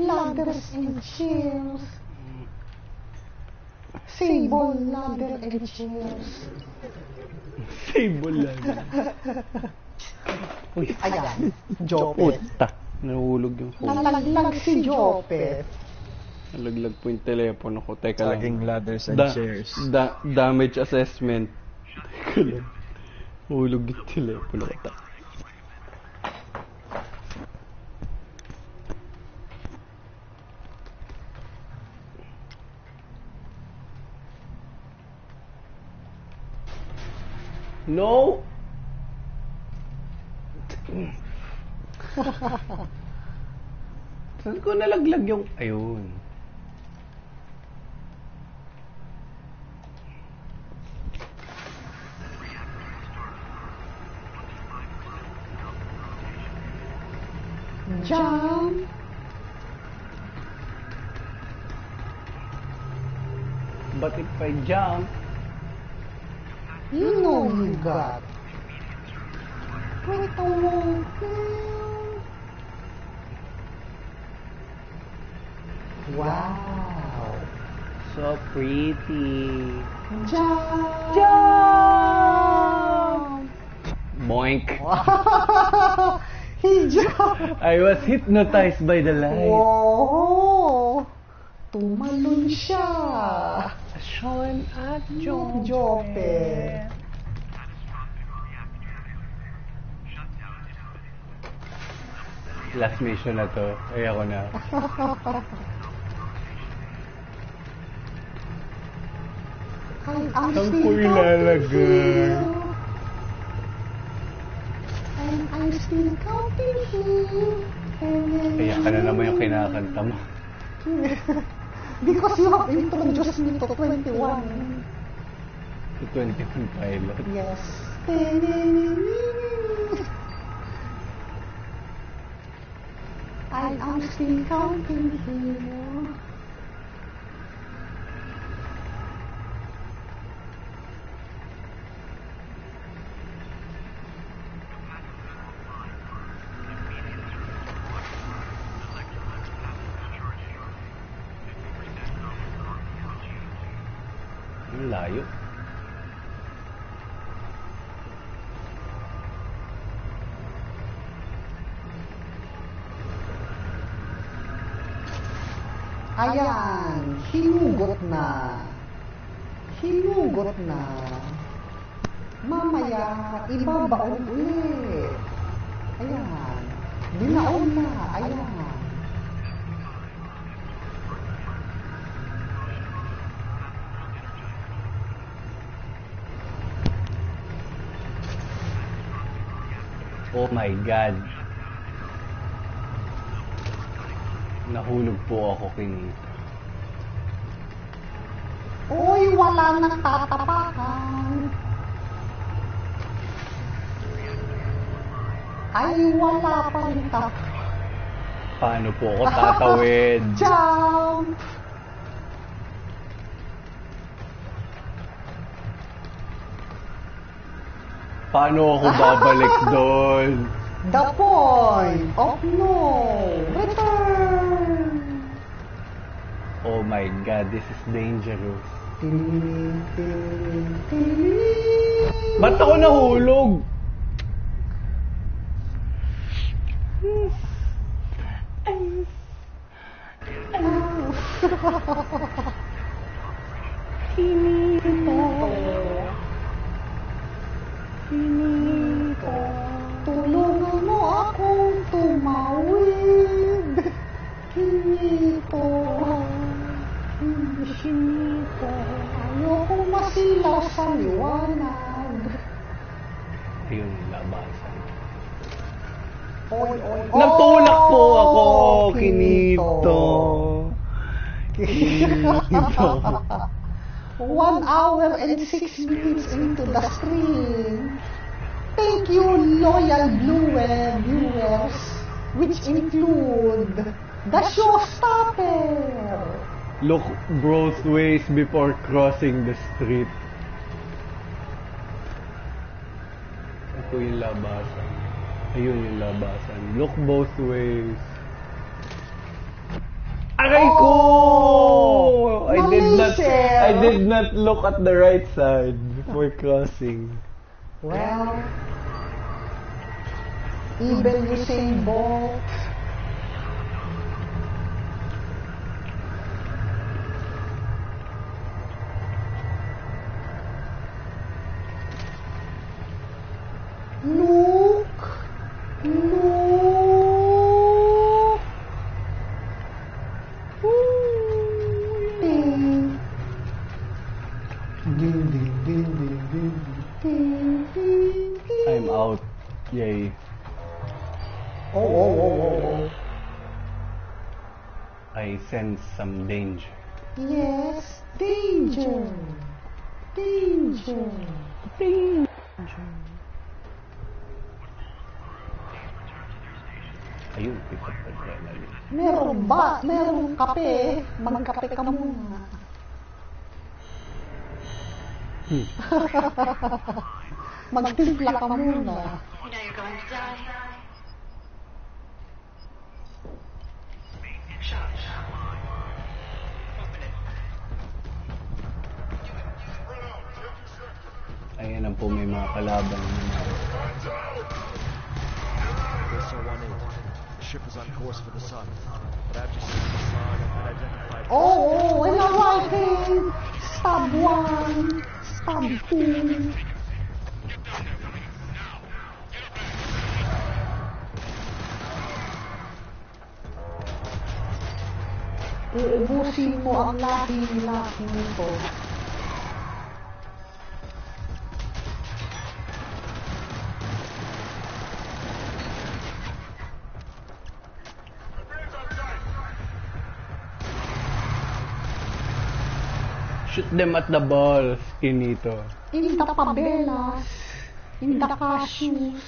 ladders and chairs. Sable, ladder and chairs. Sable ladder. Uy, Ayan, Jopet. puta. Nahulog yung phone. Nalaglag si Jopet. Nalaglag po yung telepono ko. Teka lang. Talking ladders and chairs. Damage assessment. Teka lang. Nahulog yung telepono ko. No! Saan ko nalaglag yung... Ayun. Jump. But if I jump... You know you got. Wait a moment. Wow. So pretty. Jump. Jump! Boink. He jumped. I was hypnotized by the light. Wow. Tumalon siya. Sean at Jopet. Last mission na to. Ay, ako na. I'm Saan still ko ilalagay? counting here. And I'm still counting here. Kaya ka na naman yung kinakanta mo. Because you have introduced me to 21. To 21 pilot. Yes. I'm still counting here. Ang layo. Ayan, hinugot na. Hinugot na. Mamaya, ibabaon ulit. Ayan. Binaon na. Ayan. Oh my God. Nahulog po ako, Kinito. Uy, wala nang tatapakan. Ay, ay wala pa rin tak. Paano po ako tatawid? Jump! Paano ako babalik doon? The point of no return! Oh my God, this is dangerous. Tiling, tiling, tiling. Ba't ako nahulog? Tulungan mo akong tumawid. Hinito. Hinito. Ayokong masilaw sa liwanag. Ayun, labasan. Oy, oy, Nagtulak po ako, Kinito. Kinito. 1 hour and 6 minutes into the stream. Thank you, loyal Blue Web viewers, which include the showstopper. Look both ways before crossing the street. Ito yung labasan. Ayun yung labasan. Look both ways. Aray ko! I did not look at the right side before crossing. Well, even Usain Bolt. Look! Ding. Ding, ding, ding, ding, ding, ding, ding, ding. I'm out. Yay. Oh. I sense some danger. Yes, danger. Danger. Ayun, pick up adrenaline. Merong kape. Magkape ka muna. Magtimpla ka muna. You know you're going to die. Ayan na po, may mga kalaban na Vessel 1-8. The ship is on course for the sun. But after seeing the sign, I've been identified. Oh, in the right hand. Stab 1. Stab 2. Uubusin mo ang lahing-lahing nito. shoot them at the balls, Kinito. In the pabelas. In the cashews.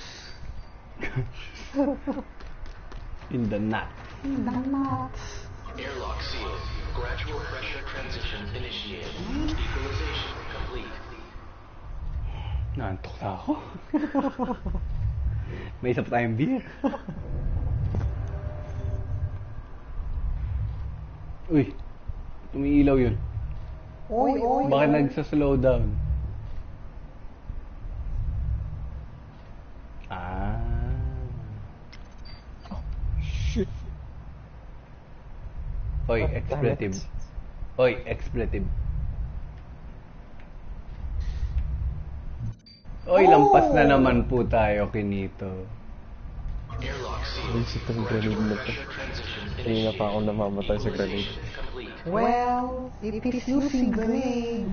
In the nut. In the nuts. Airlock sealed. Gradual pressure transition initiated. Equalization complete. Naantok na ako. May isa pa tayong beer. Uy, tumiilaw yun. Oy. Bakit nagsa-slow down? Ah. Shit. Oy, expletive. Oy, expletive. Oy, lampas na naman po tayo, Kinito. Airlock Ay, sealed. sa itong grenade na to. Pressure transition Kanina pa ako namamatay sa grenade. complete. Well, it is using grenade.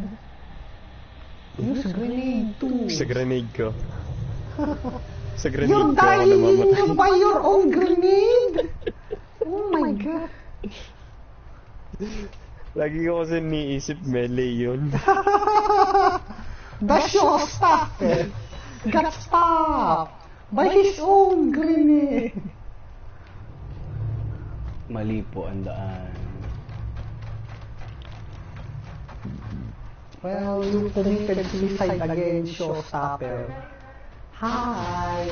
Use grenade too. Sa grenade ko. Sa grenade You're ko ako dying namamatay. by your own grenade? Oh my God. Lagi ko kasi niisip melee yun. The showstopper got stopped By his own grenade. Mali po ang daan. Well, you committed suicide again, showstopper. Hi.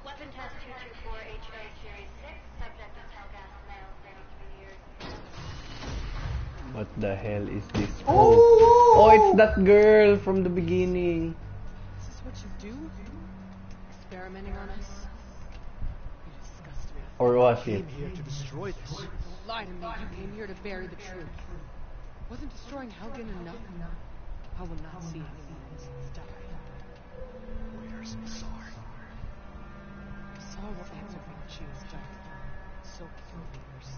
Weapon test 224 HO Series 6. Subject is Helgas, male, 33 years. What the hell is this? Oh! Oh, it's that girl from the beginning. Is this what you do? Experimenting on us? You disgust me. Or was it? Came here to destroy this. Don't lie to me. You came here to bury the truth. Wasn't destroying Helgen enough? I will not see any more innocents die. Where's Bazaar? Saw will answer for what she has done. So will yours.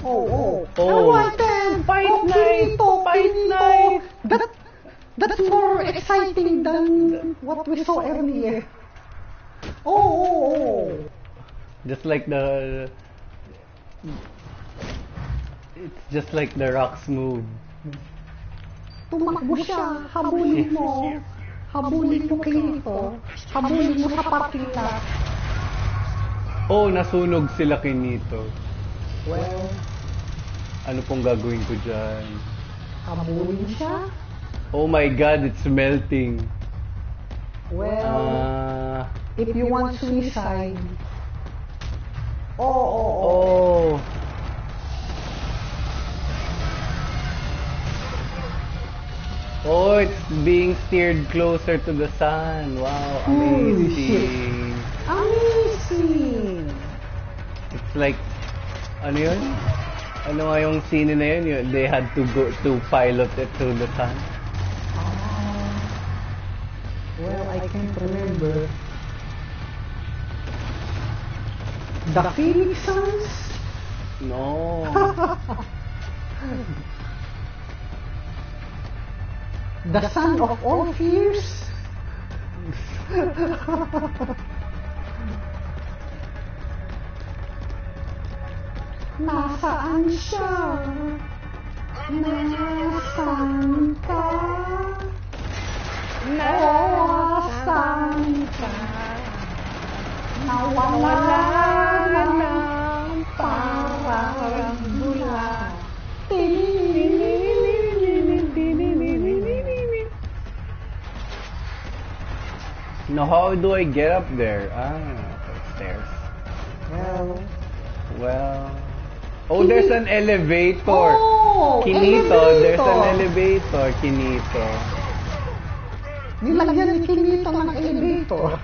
Oh. Oh. What then? Fight night! Fight night! That's more exciting than what we saw earlier. Oh. Just like the... It's just like the Rock's move. Tumakbo siya. Habulin mo. Habulin mo Kirito. Habulin mo sa parking lot. Oh, nasunog sila Kinito. Well, Ano pong gagawin ko dyan? habulin siya. Oh my god, it's melting. Well, if you want suicide. Oh. Oh. Oh, it's being steered closer to the sun. Wow, Holy shit. amazing. Amazing. It's like, ano yun? Ano nga yung scene na yun? They had to go to pilot it to the sun. Well, I can't remember. The Phoenix Suns? No. The son of all fears? Nasaan siya? Nasaan ka? Nasaan ka? Nawala na ng parang bula. No, how do I get up there? Stairs. Well. Oh, there's an elevator. Oh, Kinito, elevator. there's an elevator, Kinito. Nilagyan ni Kinito ng elevator.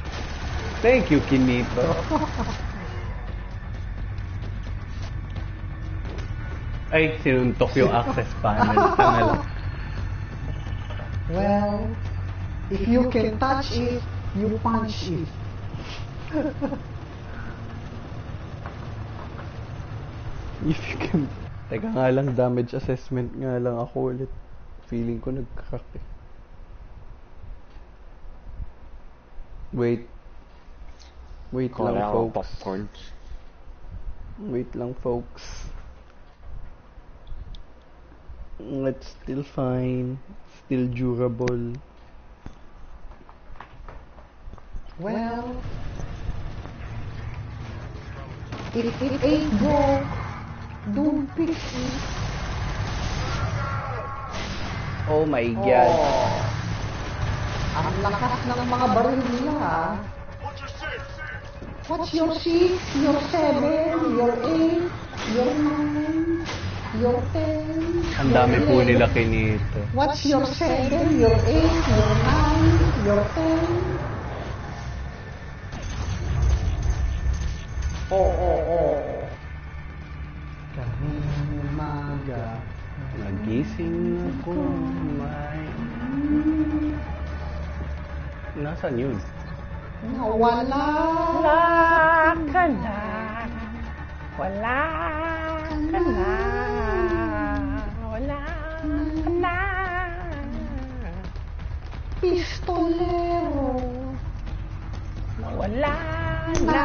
Thank you, Kinito. Ay, sinuntok yung access panel. Tanga lang. Well, if you can touch it, you punch it. If you can... Teka nga lang, damage assessment nga lang ako ulit. Feeling ko nagkakak eh. Wait. Wait lang, folks. Popcorn. Wait lang, folks. It's still fine. Still durable. Well, if it ain't broke, don't fix it. Oh my god. Ang lakas ng mga baril nila, ha? What's your 6, your 7, your 8, your 9, your 10? Ang dami po nila Kinito. What's your 7, your 8, your 9, your 10? Oh. Kahit umaga, Nagising ako, may... Nasaan yun? nawala. Wala ka na. Wala ka na. Wala ka na. Pistolero. Wala na.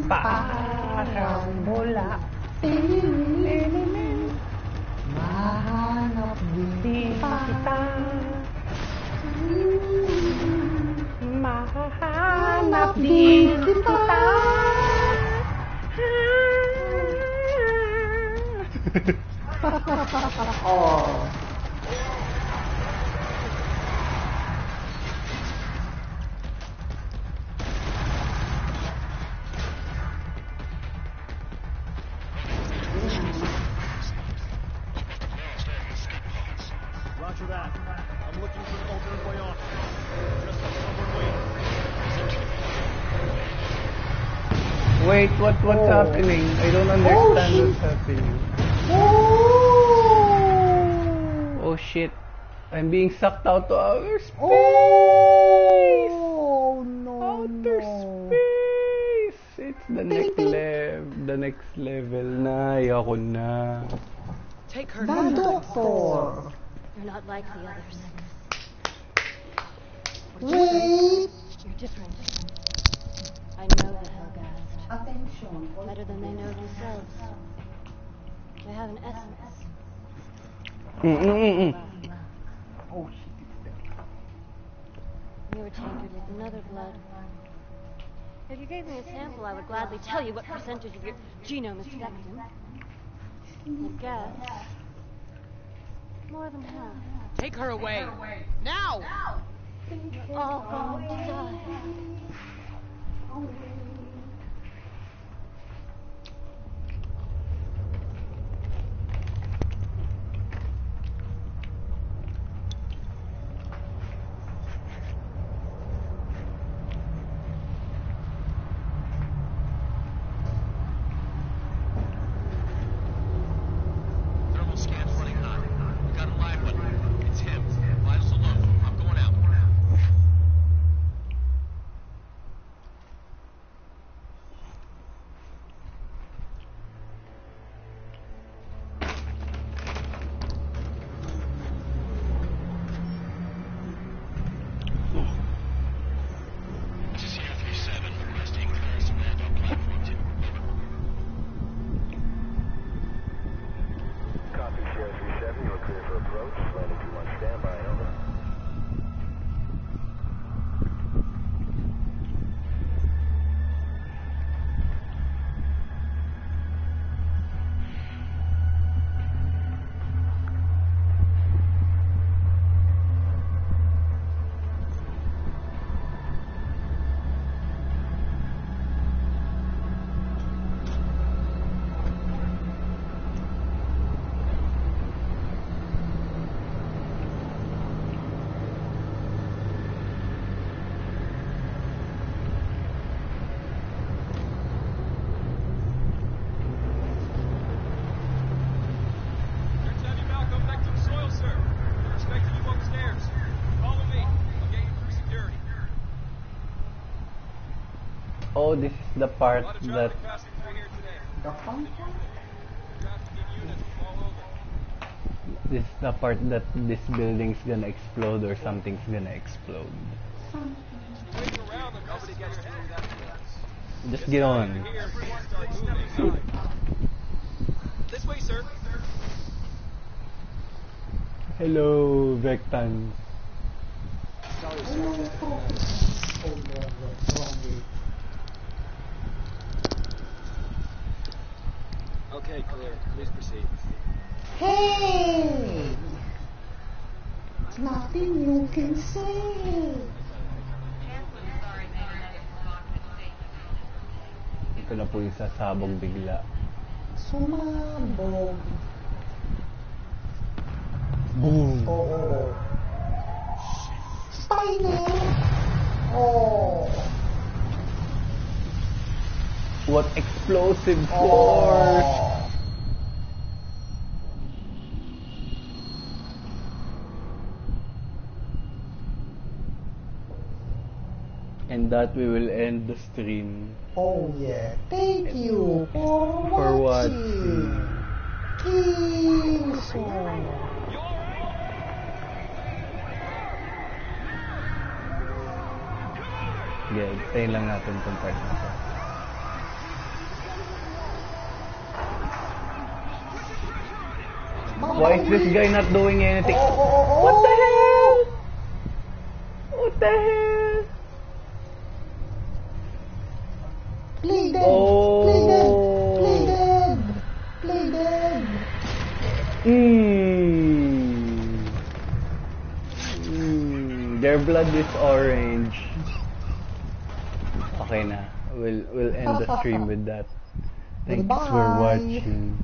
Parang bula. Mahanap din Hahanap din kita. Oh. Roger that. I'm looking for an alternate way off. Just have someone waiting. Wait, what's happening? I don't understand what's happening. Oh shit. I'm being sucked out to outer space! Oh no. Outer space! It's the next level na. Ayoko na. Take her. The doctor. You're not like the others. Wait. You're different. I know the Helghast Attention. better than they know themselves. They have an essence. Oh shit, it's there. You were tainted with another blood. If you gave me a sample, I would gladly tell you what percentage of your genome is defective. I guess more than half. Take her away. Now! You're all going to die. Thermal scan's running hot. We got a live one. It's him. Vitals are low. I'm going out. This is Sierra 37. Requesting clearance to land on platform 2. Copy, Sierra 37. You are clear for approach. Landing 21 standby. Over. Lieutenant Malcolm, back to the soil, sir. We're expecting you upstairs. Follow me. I'll get you through security. Oh, this is the part A lot of that traffic passing through here today. The fun? Trafficking units all over. this is the part that this building's gonna explode or something's gonna explode. Waiting around and nobody gets through that fence. Just get on. Here, everyone start moving inside. This way, sir. Hello, Vectan. Sorry, Oh no, wrong way. Okay, clear. Please proceed. Hey! Nothing you can say. Ito na po yung sasabog bigla. Sumabog. Boom! Oo. Spiner! Oh. What explosive force! Oh. And that we will end the stream. Oh yeah. Thank you for For watching. Kiso. Yeah, tayo lang natin itong part na to. Why is this guy not doing anything? Oh, What the hell? What the hell? Play dead! Oh. Play dead! Play dead! Play dead! Their blood is orange. Okay na. We'll end the stream with that. Thanks for Goodbye. watching.